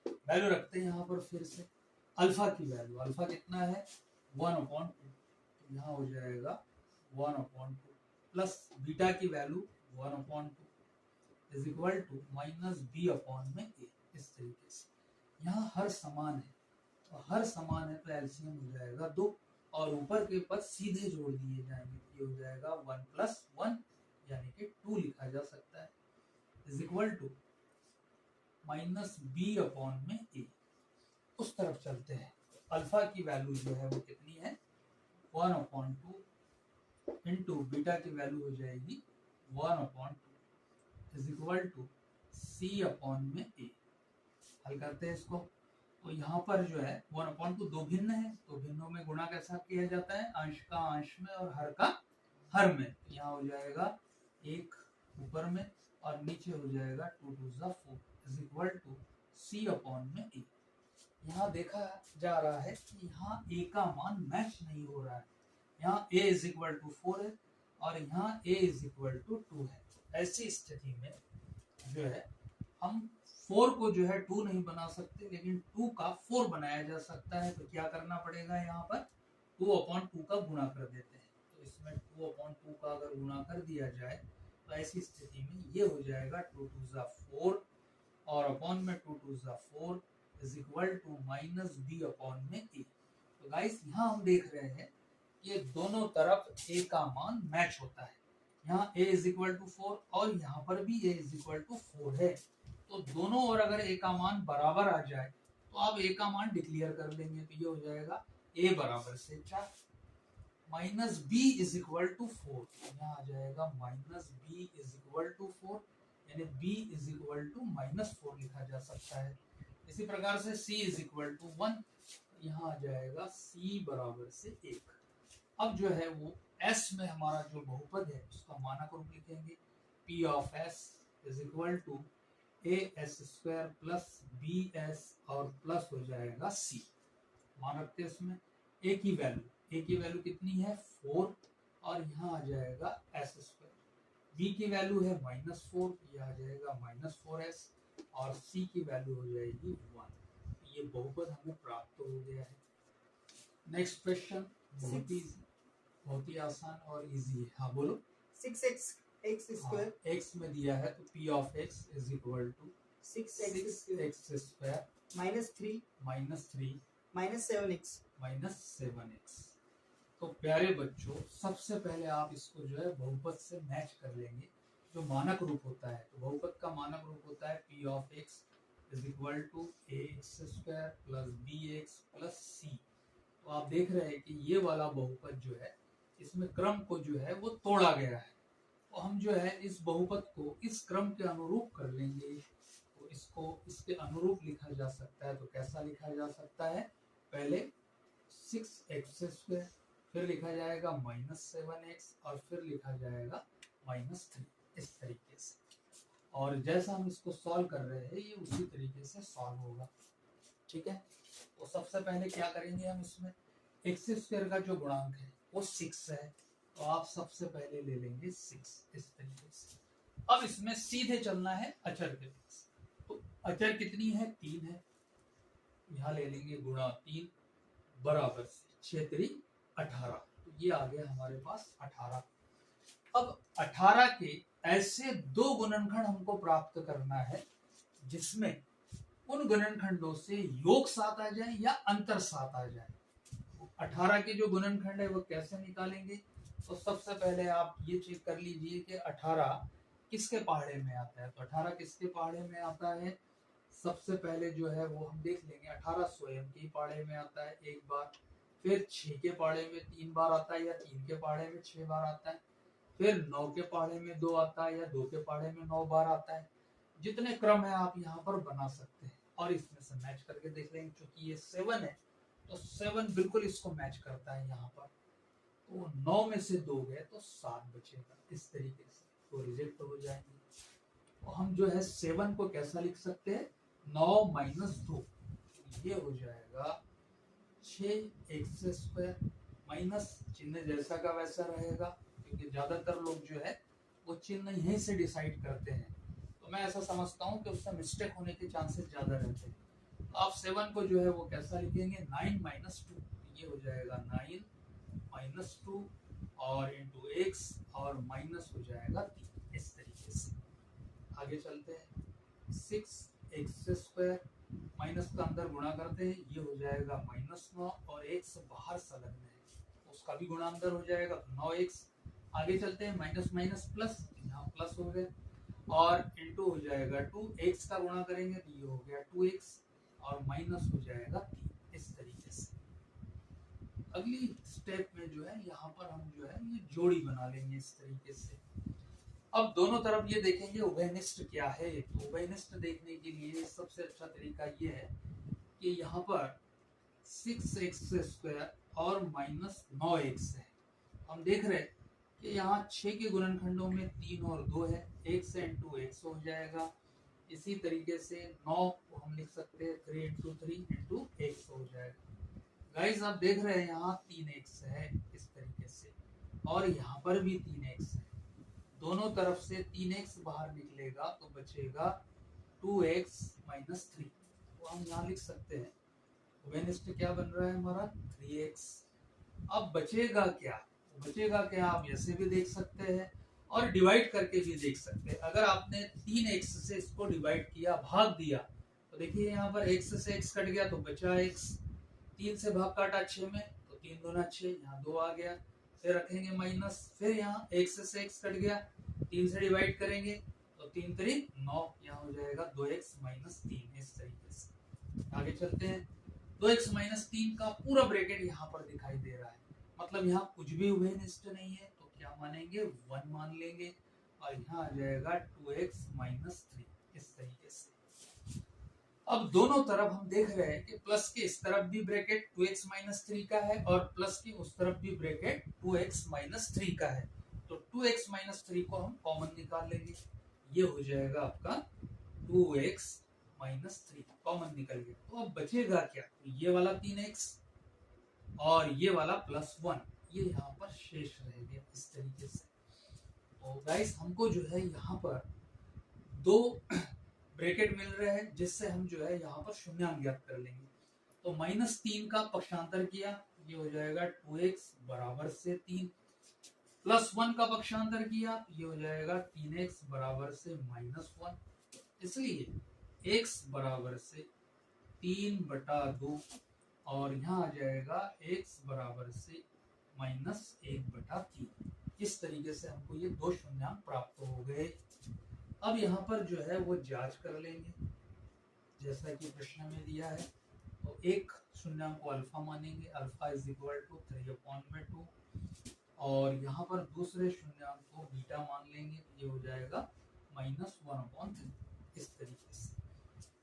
Speaker 1: वैल्यू रखते हैं यहाँ पर फिर से, अल्फा की वैल्यू, अल्फा कितना है 1/2, तो यहाँ हो जाएगा 1/2 प्लस बीटा की value 1/2 is equal to -b/a इस तरीके से। यहाँ हर समान है, तो हर समान है तो एलसीएम हो जाएगा 2 और ऊपर के पद सीधे जोड़ दिए जाएंगे, ये हो जाएगा 1 + 1 यानी कि 2 लिखा जा सकता है इज इक्वल टू -b/a। उस तरफ चलते हैं, अल्फा की वैल्यू जो है वो कितनी है 1/2 इंटू बीटा की वैल्यू हो जाएगी 1/2 इज इक्वल टू C/A। हल करते हैं इसको, तो यहाँ पर जो है 1/2 दो भिन्न है, तो भिन्नों में गुणा कैसा किया जाता है, अंश का अंश में और हर का हर में। यहाँ हो जाएगा 1 ऊपर में और नीचे हो जाएगा 2 2 4 इज इक्वल टू C/A। यहाँ देखा जा रहा है कि यहाँ a का मान मैच नहीं हो रहा है। यहाँ a इज इक्वल टू 4 है और यहाँ a इज इक्वल टू 2 है। ऐसी स्थिति में जो है हम 4 को जो है 2 नहीं बना सकते, लेकिन 2 का 4 बनाया जा सकता है। तो क्या करना पड़ेगा, यहाँ पर 2/2 का गुणा कर देते हैं। तो इसमें 2/2 का अगर गुणा कर दिया जाए तो ऐसी स्थिति में ये हो जाएगा 2 2 4 और अपॉन में 2 2 4 is equal to minus B/A। तो गाइस यहाँ हम देख रहे हैं ये दोनों तरफ a का मान मैच होता है। यहाँ a इज इक्वल टू 4 और यहाँ पर भी a इज इक्वल टू 4 है। तो दोनों ओर अगर a का मान बराबर आ जाए तो आप a का मान डिक्लेयर कर लेंगे। तो ये हो जाएगा a बराबर से 4 minus b is equal to 4। यहाँ आ जाएगा minus b is equal to 4, यानी b इज इक्वल टू -4 लिखा जा सकता है। इसी प्रकार से c इज इक्वल टू 1, यहाँ आ जाएगा c बराबर से 1। अब जो है वो s में हमारा जो बहुपद है उसका मानक रूप लिखेंगे। p of s is equal to as² plus bs और प्लस हो जाएगा c। मान रखते हैं इसमें a की वैल्यू कितनी है 4 और यहाँ आ जाएगा s²। b की वैल्यू है -4, यह आ जाएगा -4s और c की वैल्यू हो जाएगी 1। ये बहुपद हमें प्राप्त हो गया है। नेक्स्ट क्वेश्चन बहुत ही आसान और इजी है। हाँ बोलो।
Speaker 2: 6x स्क्वायर
Speaker 1: x में दिया है तो p of x is equal to 6x square
Speaker 2: -3
Speaker 1: -7x। तो प्यारे बच्चों, सबसे पहले आप इसको जो है बहुपद से मैच कर लेंगे जो मानक रूप होता है। तो बहुपद का मानक रूप होता है p of x is equal to ax² plus bx plus c। तो आप देख रहे हैं कि ये वाला बहुपद जो है इसमें क्रम को जो है वो तोड़ा गया है। तो हम जो है इस बहुपद को इस क्रम के अनुरूप कर लेंगे। तो इसको इसके अनुरूप लिखा जा सकता है। तो कैसा लिखा जा सकता है, पहले 6x², फिर लिखा जाएगा -7x और फिर लिखा जाएगा -3, इस तरीके से। और जैसा हम इसको सॉल्व कर रहे हैं ये उसी तरीके से सॉल्व होगा। ठीक है, तो सबसे पहले क्या करेंगे, हम इसमें x² का जो गुणांक है वो 6 है, तो आप सबसे पहले ले लेंगे 6 इस तरीके से। अब इसमें सीधे चलना है अचर के पास। तो अचर कितनी है, 3 है, यहाँ ले लेंगे गुणा 3 बराबर से 6 3 18। तो ये आ गया हमारे पास 18। अब 18 के ऐसे दो गुणनखंड हमको प्राप्त करना है जिसमें उन गुणनखंडों से योग साथ आ जाए या अंतर साथ आ जाए। 18 के जो गुणनखंड है वो कैसे निकालेंगे, तो सबसे पहले आप ये चेक कर लीजिए कि 18 किसके पहाड़े में आता है। तो 18 किसके पहाड़े में आता है, सबसे पहले जो है वो हम देख लेंगे। 18 स्वयं के पहाड़े में आता है एक बार, फिर 6 के पहाड़े में 3 बार आता है या 3 के पहाड़े में 6 बार आता है, फिर 9 के पहाड़े में 2 आता है या 2 के पहाड़े में 9 बार आता है। जितने क्रम है आप यहाँ पर बना सकते हैं और इसमें से मैच करके देख लेंगे। क्योंकि ये 7 है तो 7 बिल्कुल इसको मैच करता है यहाँ पर। तो 9 में से 2 गए तो 7 बचेगा, इस तरीके से तो रिजेक्ट हो जाएंगे। तो हम जो है 7 को कैसा लिख सकते हैं, 9 - 2, ये हो जाएगा 6x² माइनस चिन्ह जैसा का वैसा रहेगा, क्योंकि ज्यादातर लोग जो है वो चिन्ह यहीं से डिसाइड करते हैं। तो मैं ऐसा समझता हूँ कि उससे मिस्टेक होने के चांसेस ज्यादा रहते हैं। तो आप 7 को जो है वो कैसा लिखेंगे, 9 - 2, ये हो जाएगा 9 - 2 और इंटू x और माइनस हो जाएगा 3, इस तरीके से। आगे चलते हैं, 6x² माइनस का अंदर गुणा करते हैं, ये हो जाएगा -9 और x बाहर संलग्न है उसका भी गुणा अंदर हो जाएगा 9x। आगे चलते हैं, माइनस माइनस प्लस, यहाँ प्लस हो गए और इंटू हो जाएगा 2x का गुणा करेंगे तो ये हो गया 2x और माइनस हो जाएगा 3, इस तरीके से। अगली स्टेप में जो है यहाँ पर हम जो है ये जोड़ी बना लेंगे इस तरीके से। अब दोनों तरफ ये देखेंगे उभयनिष्ठ क्या है। तो उभयनिष्ठ देखने के लिए सबसे अच्छा तरीका ये है कि यहाँ पर 6x² और -9x है। हम देख रहे हैं कि यहाँ 6 के गुणनखंडों में 3 और 2 है, x इंटू x हो जाएगा। इसी तरीके से 9 को हम लिख सकते हैं 3 इंटू 3 इंटू x हो जाएगा। गाइस आप देख रहे हैं यहाँ 3x है इस तरीके से, और यहाँ पर भी 3x है। दोनों तरफ से 3x बाहर निकलेगा तो बचेगा 2x माइनस 3। तो हम यहाँ लिख सकते हैं उभयनिष्ठ क्या बन रहा है हमारा 3x। अब बचेगा क्या, आप ऐसे भी देख सकते हैं और डिवाइड करके भी देख सकते हैं। अगर आपने 3x से इसको डिवाइड किया, भाग दिया, तो देखिए यहाँ पर x से x कट गया तो बचा x। 3 से भाग काटा 6 में तो 3 दूना 6, यहाँ 2 आ गया। फिर रखेंगे माइनस, फिर यहाँ x से x कट गया, 3 से डिवाइड करेंगे तो 3 3 9, यहाँ हो जाएगा 2x माइनस 3। इस तरीके से आगे चलते हैं। 2x माइनस 3 का पूरा ब्रैकेट यहाँ पर दिखाई दे रहा है, मतलब यहाँ कुछ भी उभयनिष्ठ नहीं है तो क्या मानेंगे 1 मान लेंगे, और यहाँ आ जाएगा 2x माइनस 3 इस तरीके से। अब दोनों तरफ हम देख रहे हैं कि प्लस के इस तरफ भी ब्रैकेट 2x माइनस 3 का है और प्लस के उस तरफ भी ब्रैकेट 2x माइनस 3 का है। तो 2x माइनस 3 को हम कॉमन निकाल लेंगे, ये हो जाएगा आपका 2x माइनस 3 कॉमन निकल गया। तो अब बचेगा क्या, तो ये वाला 3x और ये वाला +1 ये यहाँ पर शेष रह गया इस तरीके से। तो गाइस हमको जो है यहाँ पर दो ब्रैकेट मिल रहे हैं जिससे हम जो है यहाँ पर शून्यांक ज्ञात कर लेंगे। तो -3 का पक्षांतर किया, ये हो जाएगा 2x बराबर से 3, +1 का पक्षांतर किया, ये हो जाएगा 3x बराबर से -1। इसलिए x बराबर से 3/2 और यहाँ आ जाएगा x बराबर से -1/3। इस तरीके से हमको ये दो शून्यांक प्राप्त हो गए। अब यहाँ पर जो है वो जांच कर लेंगे जैसा कि प्रश्न में दिया है। तो एक शून्यांक को अल्फा मानेंगे, अल्फा इज इक्वल टू 3/2, और यहाँ पर दूसरे शून्यांक को बीटा मान लेंगे, ये हो जाएगा -1/3 इस तरीके से,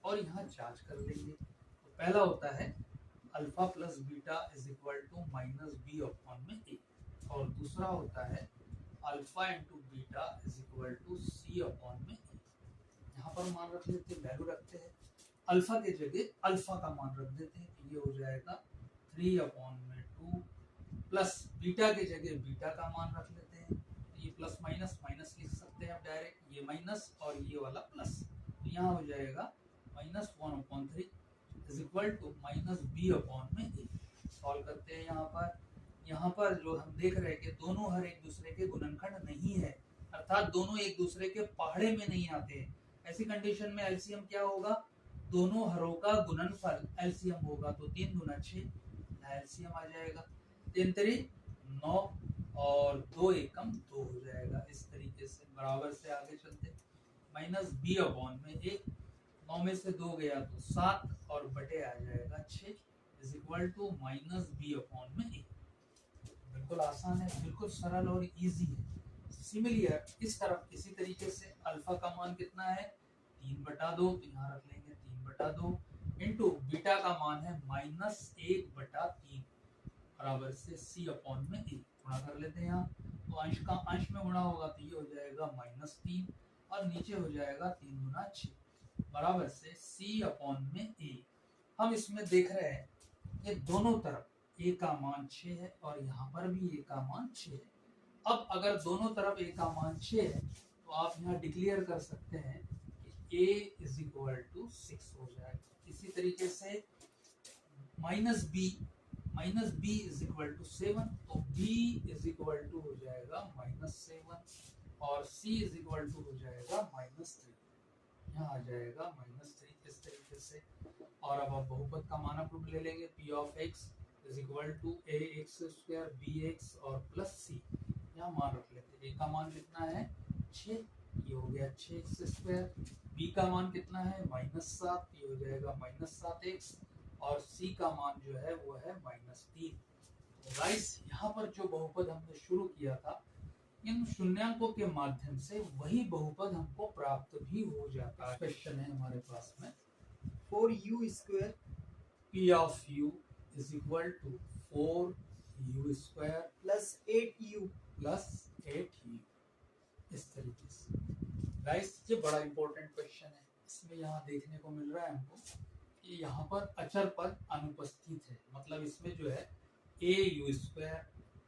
Speaker 1: और यहाँ जांच कर लेंगे। तो पहला होता है alpha plus beta is equal to -b/a, और दूसरा होता है alpha into beta is equal to c/a। यहाँ पर मान रख लेते हैं, वैल्यू रखते हैं, अल्फा के जगह अल्फा का मान रख देते हैं, तो ये हो जाएगा 3/2 प्लस बीटा के जगह बीटा का मान रख लेते हैं, तो ये प्लस माइनस माइनस लिख सकते हैं आप डायरेक्ट, ये माइनस और ये वाला प्लस, तो यहाँ हो जाएगा -1/3 is equal to -b/a। Solve करते हैं यहाँ पर जो हम देख रहे हैं कि दोनों हर एक दूसरे के गुणनखंड नहीं है, अर्थात दोनों एक दूसरे के पहाड़े में नहीं आते हैं। ऐसी कंडीशन में एलसीएम क्या होगा, दोनों हरों का गुणनफल एलसीएम होगा, तो 3 दूना 6, एलसीएम आ जाएगा 3 3 9 और 2 एकम 2 हो जाएगा। इस तरीके से बराबर से आगे चलते, -b/a, 9 में से 2 गया तो 7 और बटे आ जाएगा 6 इज इक्वल टू -b/a। बिल्कुल आसान है, बिल्कुल सरल और इजी है। सिमिलर इस तरफ इसी तरीके से अल्फा का मान कितना है 3/2, तो यहाँ रख लेंगे 3/2 इंटू बीटा का मान है -1/3 बराबर से c/a। गुणा कर लेते हैं यहाँ, तो अंश का अंश में गुणा होगा तो ये हो जाएगा -3 और नीचे हो जाएगा 3 दूना 6 बराबर से c/a। हम इसमें देख रहे हैं कि दोनों तरफ a का मान 6 है और यहाँ पर भी a का मान 6 है। अब अगर दोनों तरफ a का मान 6 है तो आप यहाँ डिक्लेयर कर सकते हैं कि a इज इक्वल टू 6 हो जाएगा। इसी तरीके से -b इज इक्वल टू 7, तो b इज इक्वल टू हो जाएगा -7 और c इज इक्वल टू हो जाएगा -3, यहाँ आ जाएगा -3 इस तरीके से। और अब आप बहुपद का मानक रूप ले लेंगे, p of x is equal to ax² bx और प्लस c, यहाँ मान रख लेते हैं। a का मान कितना है 6, ये हो गया 6x², b का मान कितना है -7, ये हो जाएगा -7x, और c का मान जो है वो है -3, गाइस यहाँ पर जो बहुपद हमने शुरू किया था, इन शून्यांकों के माध्यम से वही बहुपद हमको प्राप्त भी हो जाता है। क्वेश्चन है हमारे पास में
Speaker 2: 4u²
Speaker 1: p of u is equal to 4u²
Speaker 2: plus 8u
Speaker 1: plus 8u, इस तरीके से। गाइस ये बड़ा इंपॉर्टेंट क्वेश्चन है। इसमें यहाँ देखने को मिल रहा है हमको कि यहाँ पर अचर पद अनुपस्थित है, मतलब इसमें जो है au²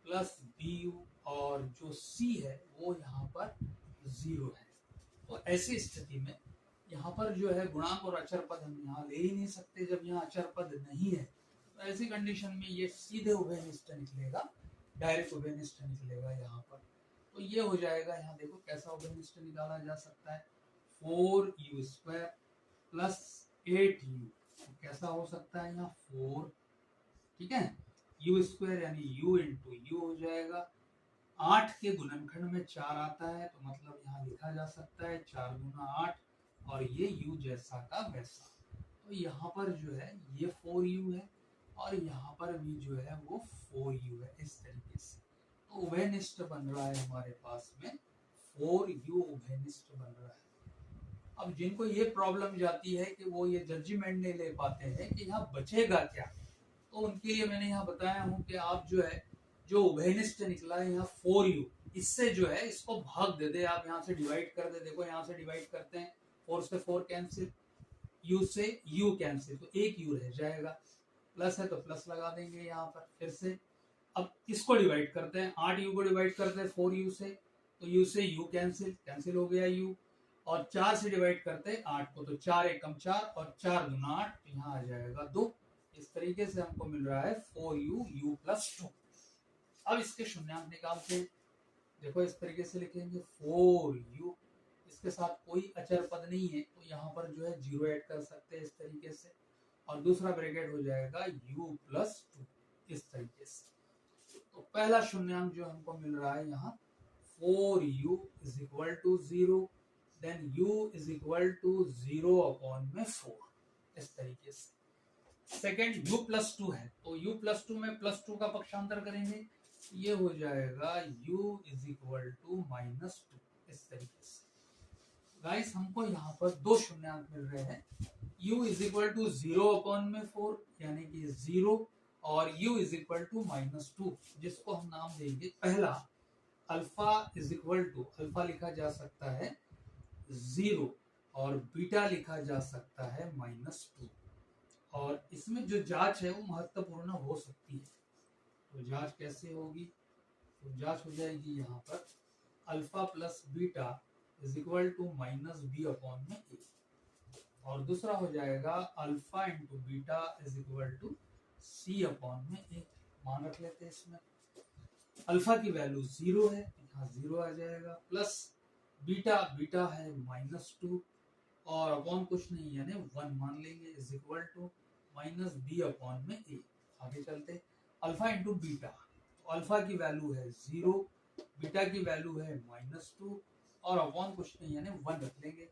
Speaker 1: प्लस bu और जो c है वो यहाँ पर 0 है। तो ऐसी स्थिति में यहाँ पर जो है गुणांक और अचर पद हम यहाँ ले ही नहीं सकते जब यहाँ अचर पद नहीं है। तो ऐसी कंडीशन में ये सीधे उभयनिष्ठ निकलेगा, डायरेक्ट उभयनिष्ठ निकलेगा यहाँ पर। तो ये हो जाएगा, यहाँ देखो कैसा उभयनिष्ठ निकाला जा सकता है, 4u² प्लस 8u। तो कैसा हो सकता है यहाँ 4, ठीक है, u² यानी u इंटू यू हो जाएगा। 8 के गुणनखंड में 4 आता है, तो मतलब यहाँ लिखा जा सकता है 4 गुना 8, और ये u जैसा का वैसा। तो यहाँ पर जो है ये 4u है और यहाँ पर भी जो है वो 4u है, इस तरीके से। तो उभयनिष्ठ बन रहा है हमारे पास में 4u उभयनिष्ठ बन रहा है। अब जिनको ये प्रॉब्लम जाती है कि वो ये जजमेंट नहीं ले पाते हैं कि यहाँ बचेगा क्या, तो उनके लिए मैंने यहाँ बताया हूँ कि आप जो है जो उभयनिष्ठ निकला है यहाँ 4u, इससे जो है इसको भाग दे दे, आप यहाँ से डिवाइड कर दे। देखो यहाँ से डिवाइड करते हैं, 4 से 4 कैंसिल, u से u कैंसिल, तो एक u रह जाएगा। प्लस है तो प्लस लगा देंगे यहाँ पर फिर से। अब इसको डिवाइड करते हैं, 8u को डिवाइड करते हैं 4u से, तो u से u कैंसिल, कैंसिल हो गया u। और 4 से डिवाइड करते हैं 8 को, तो 4 एकम 4 और 4 गुना 8, तो यहाँ आ जाएगा 2। इस तरीके से हमको मिल रहा है 4u u प्लस 2। अब इसके शून्यांक निकालते हैं। देखो इस तरीके से लिखेंगे 4u, इसके साथ कोई अचर पद नहीं है तो यहाँ पर जो है 0 ऐड कर सकते हैं इस तरीके से, और दूसरा ब्रैकेट हो जाएगा u प्लस 2, इस तरीके से। तो पहला शून्यांक जो हमको मिल रहा है यहाँ 4u is equal to 0, then u is equal to 0 upon में 4, इस तरीके से। सेकेंड u प्लस 2 है, तो u प्लस 2 में प्लस 2 का पक्षांतर करेंगे, ये हो जाएगा u is equal to minus 2, इस तरीके से। गाइस हमको यहाँ पर दो शून्यांक मिल रहे हैं, u is equal to 0 upon में 4 यानी कि 0, और u is equal to minus 2, जिसको हम नाम देंगे पहला alpha is equal to, alpha लिखा जा सकता है 0 और बीटा लिखा जा सकता है माइनस 2। और इसमें जो जांच है वो महत्वपूर्ण हो सकती है। तो जांच कैसे होगी, तो जांच हो जाएगी यहाँ पर alpha plus beta is equal to minus B upon में ए, और दूसरा हो जाएगा alpha into beta is equal to C upon में ए। मान रख लेते हैं इसमें अल्फा की वैल्यू 0 है, यहाँ 0 आ जाएगा, प्लस बीटा, बीटा है माइनस 2 और अपॉन कुछ नहीं यानी 1 मान लेंगे, is equal to minus B upon में ए। आगे चलते अल्फा इंटू बीटा, तो अल्फा की वैल्यू है 0, बीटा की वैल्यू है माइनस 2 और अपॉन कुछ नहीं यानी 1 रख लेंगे,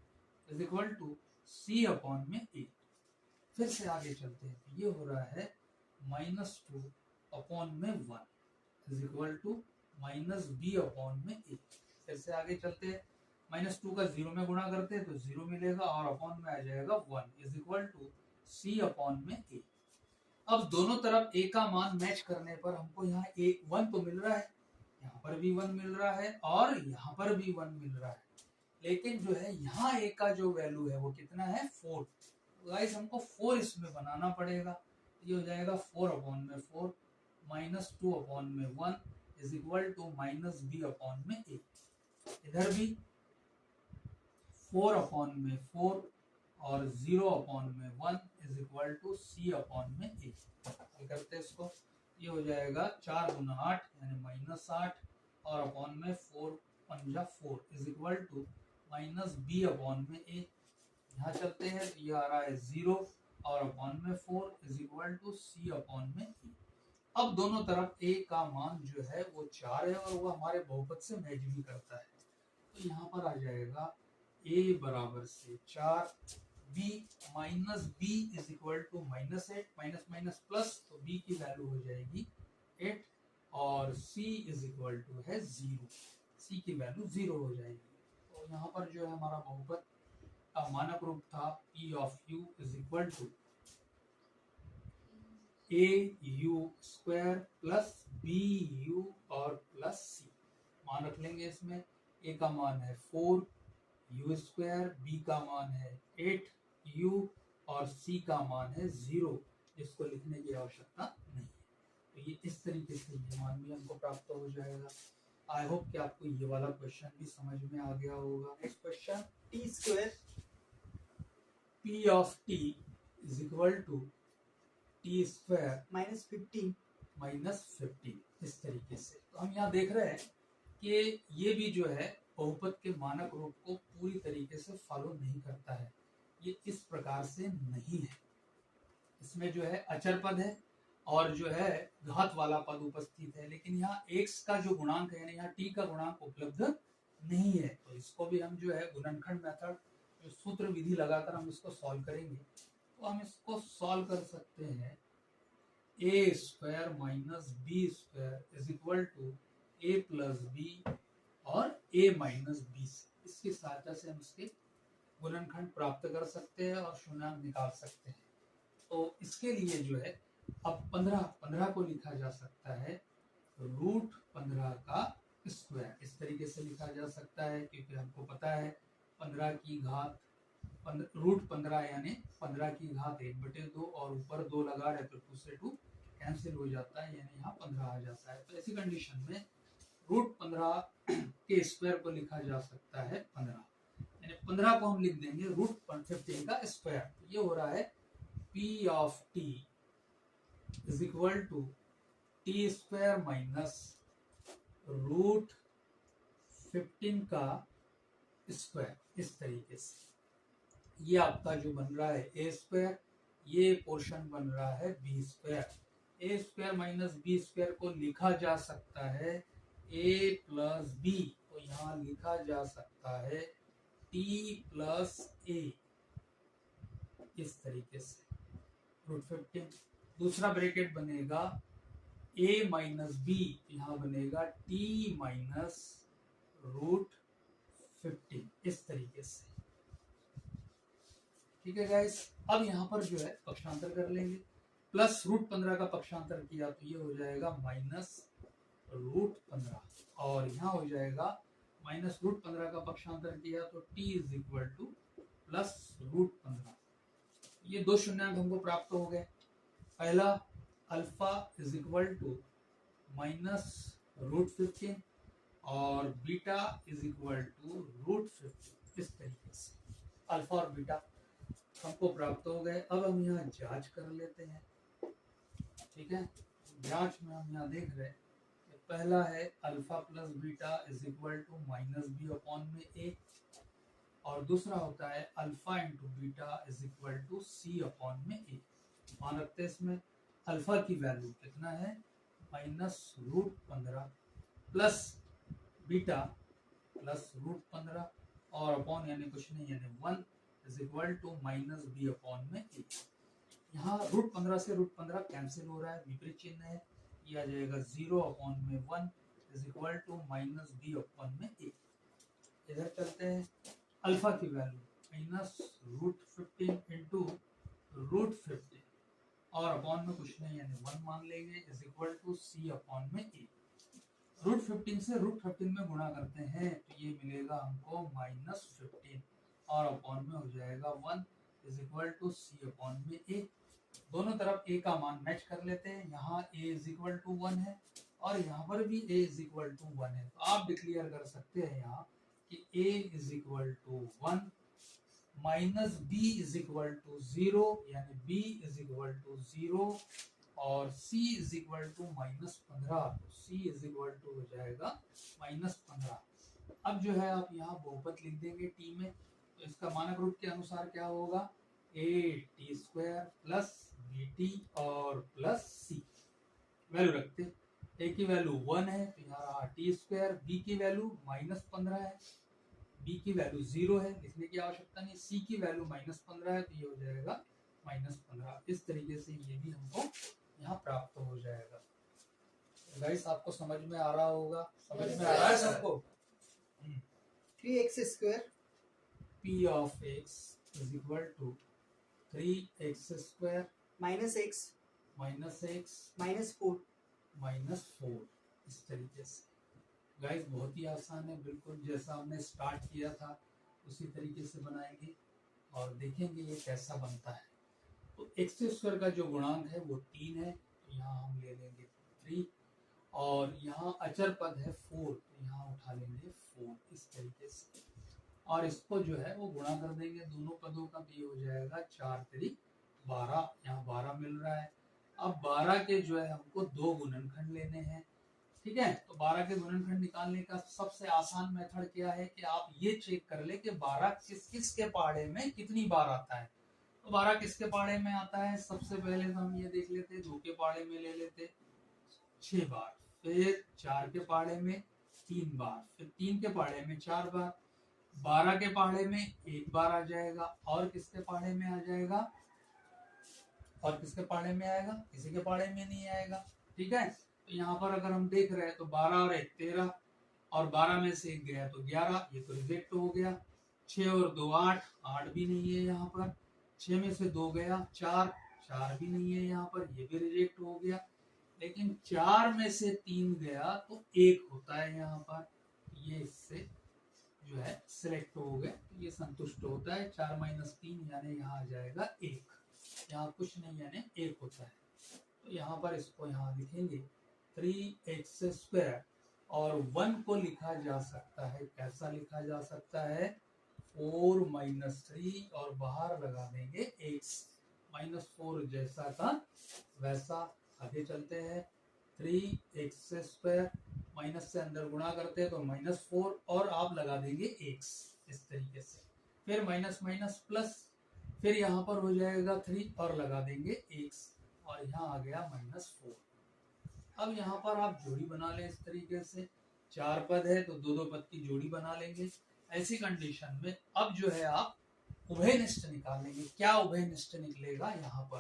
Speaker 1: is equal to C upon में ए। फिर से आगे चलते हैं, तो ये हो रहा है माइनस 2 अपॉन में 1 is equal to minus B upon में ए। फिर से आगे चलते हैं, माइनस 2 का 0 में गुणा करते हैं तो 0 मिलेगा और अपॉन में आ जाएगा 1 is equal to C upon में ए। अब दोनों तरफ ए का मान मैच करने पर हमको यहाँ ए 1 तो मिल रहा है, यहाँ पर भी 1 मिल रहा है और यहाँ पर भी 1 मिल रहा है, लेकिन जो है यहाँ ए का जो वैल्यू है वो कितना है 4। तो गाइस हमको 4 इसमें बनाना पड़ेगा, ये हो जाएगा 4 अपॉन में 4 माइनस 2 अपॉन में 1 is equal to minus B upon में ए। इधर भी 4 अपॉन में 4 और 0 अपॉन में 1 is equal to C upon में ए। हल करते हैं इसको, ये हो जाएगा 4 गुना 8 यानी माइनस 8 और अपॉन में 4 पंजा 4 is equal to minus B upon में ए। यहाँ चलते हैं तो ये आ रहा है 0 और अपॉन में 4 is equal to C upon में ए। अब दोनों तरफ a का मान जो है वो 4 है और वो हमारे बहुपद से मैच भी करता है, तो यहाँ पर आ जाएगा a बराबर से 4, b minus B is equal to minus 8, minus minus plus, तो b की वैल्यू हो जाएगी 8 और c इज इक्वल टू है 0, c की वैल्यू 0 हो जाएगी। तो यहाँ पर जो है हमारा बहुपद का मानक रूप था p of u is equal to a u square plus b u और प्लस c। मान रख लेंगे इसमें, a का मान है 4 u स्क्वायर, b का मान है 8 u और c का मान है 0, इसको लिखने की आवश्यकता नहीं है। तो ये इस तरीके से ये मान भी हमको प्राप्त हो जाएगा। आई होप कि आपको ये वाला क्वेश्चन भी समझ में आ गया होगा। Next question,
Speaker 2: T square
Speaker 1: p of t is equal to T square
Speaker 2: -15
Speaker 1: -15, इस तरीके से। तो हम यहाँ देख रहे हैं कि ये भी जो है बहुपद के मानक रूप को पूरी तरीके से फॉलो नहीं करता है। ये इस प्रकार से नहीं है, इसमें जो है अचर पद है और जो है घात वाला पद उपस्थित है, लेकिन यहाँ x का जो गुणांक है, यहाँ t का गुणांक उपलब्ध नहीं है। तो इसको भी हम जो है गुणनखंड मेथड, जो सूत्र विधि लगाकर हम इसको सॉल्व करेंगे। तो हम इसको सॉल्व कर सकते हैं, a square minus B square is equal to a plus B और a माइनस बी। इसकी सहायता से हम इसके गुणनखंड प्राप्त कर सकते हैं और शून्यांक निकाल सकते हैं। तो इसके लिए जो है अब 15 को लिखा जा सकता है रूट 15 का स्क्वायर, इस तरीके से लिखा जा सकता है, क्योंकि हमको पता है 15 की घात रूट 15 यानी 15 की घात 1/2 और ऊपर 2 लगा रहे तो 2 से 2 कैंसिल हो जाता है, यानी यहाँ 15 आ जाता है। तो ऐसी कंडीशन में रूट 15 के स्क्वायर को लिखा जा सकता है 15, यानी 15 को हम लिख देंगे रूट 15 का स्क्वायर। ये हो रहा है p of t is equal to T square minus root 15 का स्क्वायर, इस तरीके से। ये आपका जो बन रहा है ए स्क्वायर, ये पोर्शन बन रहा है बी स्क्वायर। ए स्क्वायर माइनस बी स्क्वायर को लिखा जा सकता है ए प्लस बी, तो यहाँ लिखा जा सकता है टी प्लस ए, इस तरीके से रूट 15। दूसरा ब्रैकेट बनेगा a माइनस बी, यहाँ बनेगा t माइनस रूट 15, इस तरीके से। ठीक है गाइस, अब यहाँ पर जो है पक्षांतर कर लेंगे। प्लस रूट 15 का पक्षांतर किया तो ये हो जाएगा माइनस रूट 15, और यहाँ हो जाएगा माइनस रूट 15 का पक्षांतर किया तो t is equal to plus root 15। ये दो शून्यांक हमको प्राप्त हो गए। पहला alpha is equal to minus root 15 और beta is equal to root 15, इस तरीके से अल्फा और बीटा हमको प्राप्त हो गए। अब हम यहाँ जांच कर लेते हैं। ठीक है, जांच में हम यहाँ देख रहे हैं कि पहला है alpha plus beta is equal to minus B upon में ए, और दूसरा होता है alpha into beta is equal to C upon में ए। मान रखते हैं इसमें अल्फा की वैल्यू कितना है minus root 15 plus beta plus root 15 और अपॉन यानी कुछ नहीं यानी 1 is equal to minus B upon में ए। यहाँ रूट 15 से रूट 15 कैंसिल हो रहा है, विपरीत चिन्ह है, ये आ जाएगा 0 अपॉन में 1 is equal to minus B upon में ए। इधर चलते हैं, अल्फा की value minus root 15 into root 15 और अपॉन में कुछ नहीं यानी 1 मान लेंगे is equal to C upon में ए। रूट 15 से रूट 15 में गुणा करते हैं तो ये मिलेगा हमको माइनस 15 और अपॉन में हो जाएगा 1 is equal to C upon में ए। दोनों तरफ a का मान मैच कर लेते हैं, यहाँ a इज इक्वल टू 1 है और यहाँ पर भी a इज इक्वल टू 1 है। तो आप डिक्लेयर कर सकते हैं यहाँ कि a is equal to 1 minus b is equal to 0 यानी b इज इक्वल टू 0 और c is equal to minus 15, तो c इज इक्वल टू हो जाएगा माइनस 15। अब जो है आप यहाँ बहुपद लिख देंगे t में, तो इसका मानक रूप के अनुसार क्या होगा a t square plus B T और प्लस c। वैल्यू रखते, a की वैल्यू 1 है तो यहाँ रहा टी स्क्वायर, b की वैल्यू माइनस 15 है, b की वैल्यू 0 है, लिखने की आवश्यकता नहीं, c की वैल्यू माइनस 15 है तो ये हो जाएगा माइनस 15। इस तरीके से ये भी हमको यहाँ प्राप्त हो जाएगा। गाइस आपको समझ में आ रहा होगा, समझ में आ रहा है सबको?
Speaker 2: 3x square
Speaker 1: p of x is equal to 3x square
Speaker 2: minus x
Speaker 1: minus 4 इस तरीके से। गाइस बहुत ही आसान है, बिल्कुल जैसा हमने स्टार्ट किया था उसी तरीके से बनाएंगे और देखेंगे ये कैसा बनता है। तो एक्स स्क्वायर का जो गुणांक है वो 3 है, तो यहाँ हम ले लेंगे 3 और यहाँ अचर पद है 4, तो यहाँ उठा लेंगे 4 इस तरीके से और इसको जो है वो गुणा कर देंगे दोनों पदों का, तो ये हो जाएगा 4 3 12, यहाँ 12 मिल रहा है। अब 12 के जो है हमको 2 गुणनखंड लेने हैं, ठीक है। तो 12 के गुणनखंड निकालने का सबसे आसान मेथड क्या है कि आप ये चेक कर ले कि 12 किस किस के पहाड़े में कितनी बार आता है। तो 12 किसके पहाड़े में आता है, सबसे पहले तो हम ये देख लेते, 2 के पहाड़े में ले लेते 6 बार, फिर 4 के पहाड़े में 3 बार, फिर 3 के पहाड़े में 4 बार, 12 के पहाड़े में 1 बार आ जाएगा और किसके पहाड़े में आ जाएगा, और किसके पहाड़े में आएगा, किसी के पहाड़े में नहीं आएगा, ठीक है। तो यहाँ पर अगर हम देख रहे हैं तो 12 और 1 13 और 12 में से 1 गया तो 11, ये तो रिजेक्ट हो गया। 6 और 2 8 भी नहीं है यहाँ पर। 6 में से 2 गया 4 भी नहीं है यहाँ पर, ये भी रिजेक्ट हो गया। लेकिन 4 में से 3 गया तो 1 होता है यहाँ पर, ये इससे जो है सिलेक्ट हो गए, तो ये संतुष्ट होता है। 4 माइनस 3 यानी यहाँ आ जाएगा 1, यहाँ कुछ नहीं यानी 1 होता है। तो यहाँ पर इसको यहाँ लिखेंगे 3x स्क्वायर और 1 को लिखा जा सकता है, कैसा लिखा जा सकता है, 4 माइनस 3 और बाहर लगा देंगे x, -4 जैसा था वैसा। आगे चलते हैं, 3x स्क्वायर माइनस से अंदर गुणा करते हैं तो -4 और आप लगा देंगे x इस तरीके से, फिर माइनस माइनस प्लस, फिर यहाँ पर हो जाएगा 3 और लगा देंगे x और यहाँ आ गया -4। अब यहाँ पर आप जोड़ी बना लें इस तरीके से, 4 पद है तो 2 पद की जोड़ी बना लेंगे। ऐसी कंडीशन में अब जो है आप उभयनिष्ठ निकालेंगे। क्या उभयनिष्ठ निकलेगा यहाँ पर,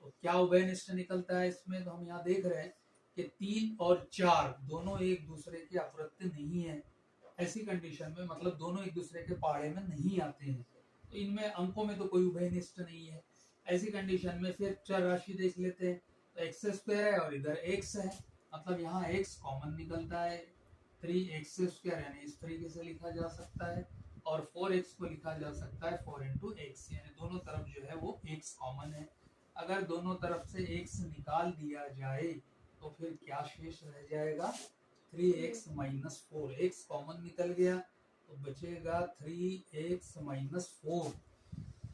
Speaker 1: तो क्या उभयनिष्ठ निकलता है इसमें, तो हम यहाँ देख रहे हैं कि 3 और 4 दोनों एक दूसरे के अप्रत्य नहीं है। ऐसी कंडीशन में मतलब दोनों एक दूसरे के पहाड़े में नहीं आते हैं, तो इनमें अंकों में तो कोई उभयनिष्ठ नहीं है। ऐसी कंडीशन में फिर चर राशि देख लेते हैं, तो एक्स स्क्वायर है और इधर x है, मतलब यहाँ x कॉमन निकलता है, 3x स्क्वायर यानी इस तरीके से लिखा जा सकता है और 4x को लिखा जा सकता है 4 इंटू एक्स, यानी दोनों तरफ जो है वो x कॉमन है। अगर दोनों तरफ से x निकाल दिया जाए तो फिर क्या शेष रह जाएगा, 3x माइनस 4, x कॉमन निकल गया तो बचेगा 3x माइनस 4।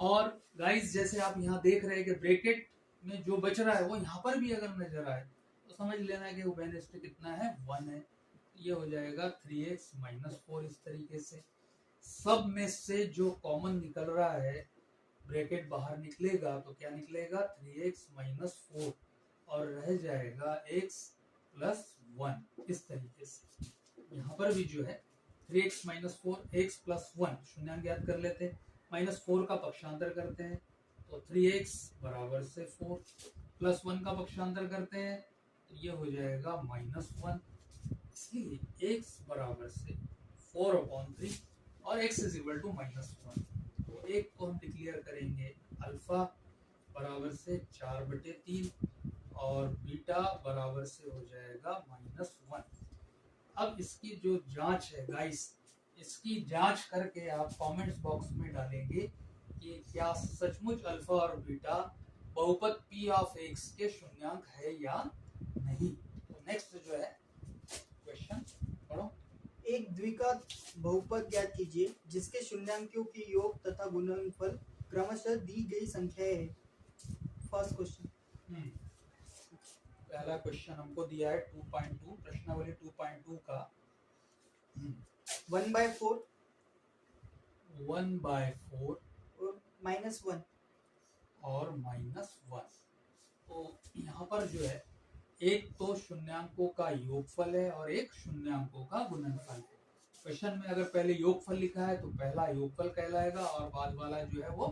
Speaker 1: और गाइस जैसे आप यहाँ देख रहे हैं कि ब्रैकेट में जो बच रहा है वो यहाँ पर भी अगर नजर आए तो समझ लेना है कि उभयनिष्ठ कितना है, 1 है। ये हो जाएगा 3x माइनस 4 इस तरीके से। सब में से जो कॉमन निकल रहा है, ब्रैकेट बाहर निकलेगा तो क्या निकलेगा, 3x माइनस 4 और रह जाएगा x प्लस 1 इस तरीके से। यहाँ पर भी जो है 3x माइनस 4 x प्लस 1 शून्यांक ज्ञात कर लेते हैं, -4 का पक्षांतर करते हैं तो 3x बराबर से 4 प्लस 1 का पक्षांतर करते हैं तो ये हो जाएगा -1, इसलिए x बराबर से 4/3 और x इज इक्वल टू -1। तो एक को हम डिक्लेयर करेंगे अल्फा बराबर से 4/3 और बीटा बराबर से हो जाएगा -1। अब इसकी जो जांच है गाइस, इसकी जांच करके आप कमेंट्स बॉक्स में डालेंगे कि क्या सचमुच अल्फा और बीटा बहुपद p ऑफ x के शून्यांक है या नहीं। तो नेक्स्ट जो है क्वेश्चन पढ़ो।
Speaker 2: एक द्विघात बहुपद ज्ञात कीजिए जिसके शून्यांकों के योग तथा गुणनफल क्रमशः दी गई संख्या है। फर्स्ट क्वेश्चन,
Speaker 1: पहला क्वेश्चन हमको दिया है 2.2 प्रश्नावली 2.2 का
Speaker 2: 1/4
Speaker 1: 1/4
Speaker 2: और -1
Speaker 1: और -1। तो यहाँ पर जो है एक तो शून्यांकों का योगफल है और एक शून्यांकों का गुणनफल है। क्वेश्चन में अगर पहले योगफल लिखा है तो पहला योगफल कहलाएगा और बाद वाला जो है वो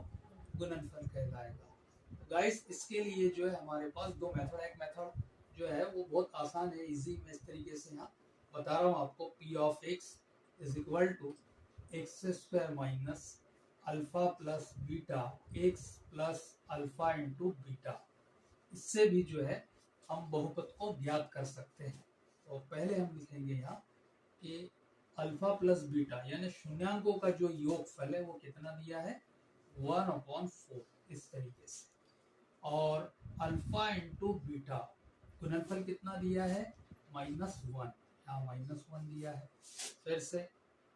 Speaker 1: गुणनफल कहलाएगा। गाइस इसके लिए जो है हमारे पास दो मेथड है। एक मेथड जो है वो बहुत आसान है, इजी। मैं इस तरीके से यहाँ बता रहा हूँ आपको। P of X is equal to X square minus alpha plus beta X plus alpha into beta. इससे भी जो है हम बहुपद को ज्ञात कर सकते हैं। तो पहले हम लिखेंगे यहाँ कि अल्फा प्लस बीटा यानी शून्यांकों का जो योगफल है वो कितना दिया है, 1/4 इस तरीके से। और अल्फा इंटू बीटा गुणनफल कितना दिया है, -1, यहाँ -1 दिया है। फिर से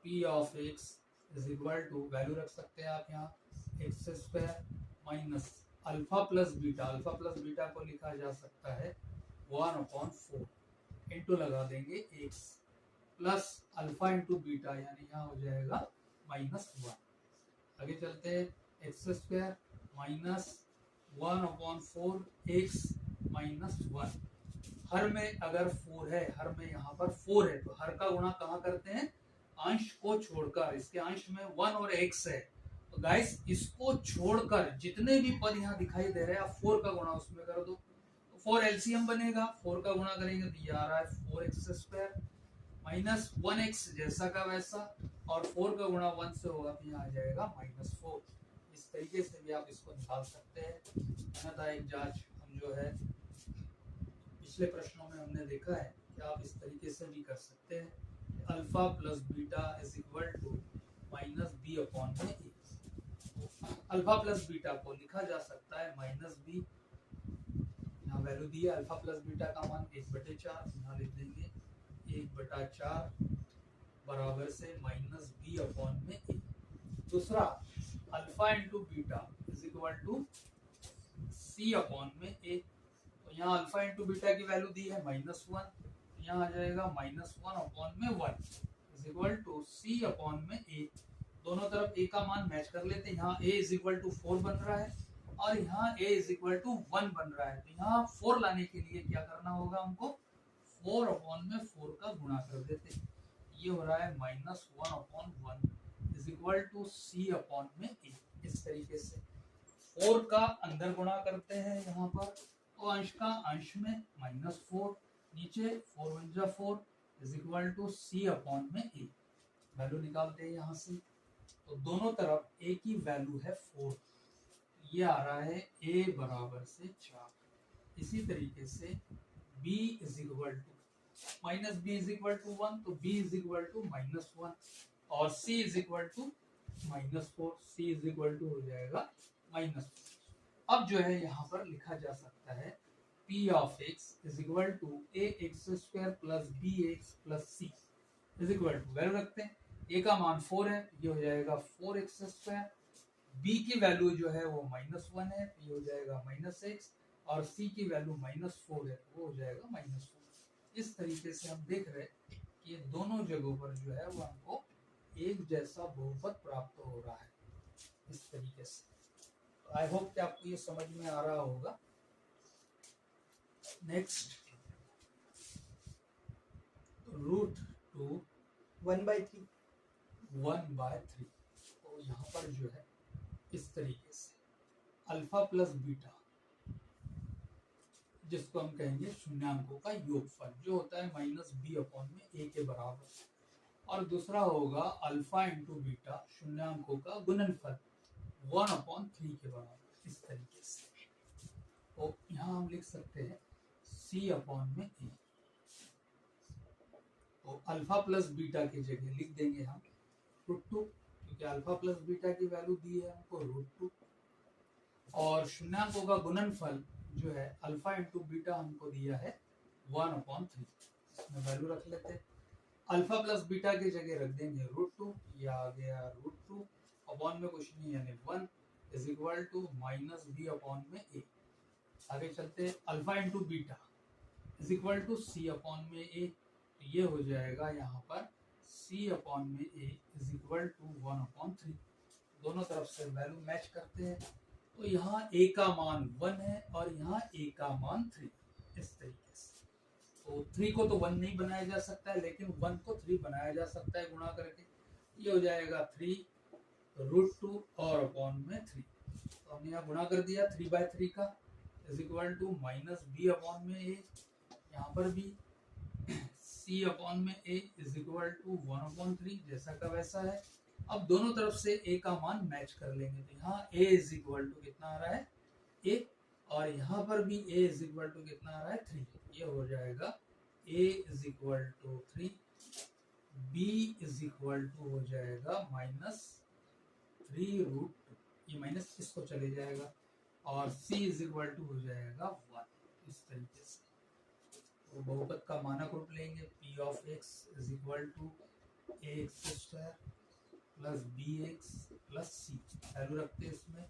Speaker 1: P of X is equal to, value रख सकते हैं आप यहाँ, X square minus alpha plus beta, alpha plus beta को लिखा जा सकता है 1/4 इंटू लगा देंगे X plus alpha into beta यानी यहाँ हो जाएगा -1। आगे चलते हैं, X square minus 1/4 X minus 1। हर में अगर 4 है, हर में यहाँ पर 4 है, तो हर का गुणा कहाँ करते हैं, अंश को छोड़कर। इसके अंश में 1 और x है, तो गाइस इसको छोड़कर जितने भी पद यहाँ दिखाई दे रहे हैं आप 4 का गुणा उसमें कर दो, तो 4 एलसीएम बनेगा। 4 का गुणा करेंगे तो ये आ रहा है 4x स्क्वायर माइनस 1x जैसा का वैसा, और 4 का गुणा 1 से होगा तो यहाँ आ जाएगा -4। इस तरीके से भी आप इसको निकाल सकते हैं। अन्यथा एक जांच हम जो है पिछले प्रश्नों में हमने देखा है कि आप इस तरीके से भी कर सकते हैं, alpha plus beta is equal to -b/a। Alpha plus beta को लिखा जा सकता है -b, यहाँ वैल्यू दी है अल्फा प्लस बीटा का मान 1/4, यहाँ लिख देंगे 1/4 बराबर से -b/a। दूसरा alpha into beta is equal to c/a। तो यहाँ अल्फा इंटू बीटा की वैल्यू दी है -1, यहाँ आ जाएगा -1/1 इज इक्वल टू c/a। दोनों तरफ a का मान मैच कर लेते हैं। यहाँ a इज इक्वल टू 4 बन रहा है और यहाँ a इज इक्वल टू 1 बन रहा है, तो यहाँ 4 लाने के लिए क्या करना होगा हमको, 4/4 का गुणा कर देते हैं। ये हो रहा है -1/1 इज इक्वल टू c/a। इस तरीके से 4 का अंदर गुणा करते हैं यहाँ पर, तो अंश का अंश में -4, नीचे 4 is equal to c/a। Value निकालते हैं यहाँ से, तो दोनों तरफ a की वैल्यू है 4, ये आ रहा है a बराबर से 4। इसी तरीके से b is equal to -b is equal to 1, तो b इज इक्वल टू -1 और c is equal to -4, c is equal to हो जाएगा -4। अब जो है यहाँ पर लिखा जा सकता है p of x is equal to ax square plus bx plus c is equal to, value रखते हैं, a का मान 4 है, ये हो जाएगा 4x स्क्वायर, b की वैल्यू जो है वो -1 है, ये हो जाएगा -x, और c की वैल्यू -4 है, वो हो जाएगा -4। इस तरीके से हम देख रहे हैं कि ये दोनों जगहों पर जो है वो हमको एक जैसा बहुपद प्राप्त हो रहा है इस तरीके से। आई होप कि आपको ये समझ में आ रहा होगा। नेक्स्ट, √2
Speaker 2: 1/3।
Speaker 1: 1/3। तो यहाँ पर जो है इस तरीके से अल्फा प्लस बीटा, जिसको हम कहेंगे शून्यांकों का योगफल, जो होता है -b/a के बराबर, और दूसरा होगा अल्फा इंटू बीटा शून्यांकों का गुणनफल 1/3 के बराबर, इस तरीके से। तो यहाँ हम लिख सकते हैं c/a। तो अल्फा प्लस बीटा की जगह लिख देंगे हम √2, क्योंकि अल्फा प्लस बीटा की वैल्यू दी है हमको √2, और शून्यांकों का गुणनफल जो है अल्फा इंटू बीटा हमको दिया है 1/3। इसमें वैल्यू रख लेते हैं, अल्फा प्लस बीटा की जगह रख देंगे √2, ये आ गया √2 अपॉन में कुछ नहीं यानी 1 इज इक्वल टू -b/a। आगे चलते हैं, alpha into beta is equal to c/a, ये हो जाएगा यहाँ पर c/a इज इक्वल टू 1/3। दोनों तरफ से वैल्यू मैच करते हैं, तो यहाँ a का मान 1 है और यहाँ a का मान 3, इस तरीके से। तो 3 को तो 1 नहीं बनाया जा सकता है, लेकिन 1 को 3 बनाया जा सकता है गुणा करके। ये हो जाएगा 3 √2 और अपॉन में 3, तो हमने यहाँ गुणा कर दिया 3/3 का, इज इक्वल टू -b/a यहाँ पर भी c अपॉन में a इज इक्वल टू 1/3 जैसा का वैसा है। अब दोनों तरफ से a का मान मैच कर लेंगे, तो यहाँ a इज इक्वल टू कितना आ रहा है a, और यहाँ पर भी a इज इक्वल टू कितना आ रहा है 3। ये हो जाएगा a is equal to 3, b is equal to हो जाएगा -3√2, ये माइनस इसको चले जाएगा, और c इज इक्वल टू हो जाएगा 1। इस तरीके से तो बहुपद का मानक रूप लेंगे, p of x is equal to ax² plus bx plus c, value रखते हैं इसमें,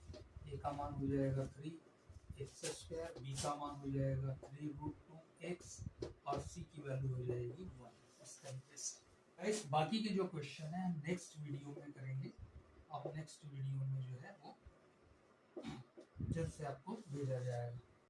Speaker 1: a का मान हो जाएगा 3x², b का मान हो जाएगा 3√2x, और c की वैल्यू हो जाएगी 1। इस तरीके से गाइस बाकी के जो क्वेश्चन है हम नेक्स्ट वीडियो में करेंगे। आप नेक्स्ट वीडियो में जो है वो जल्द से आपको भेजा जाएगा।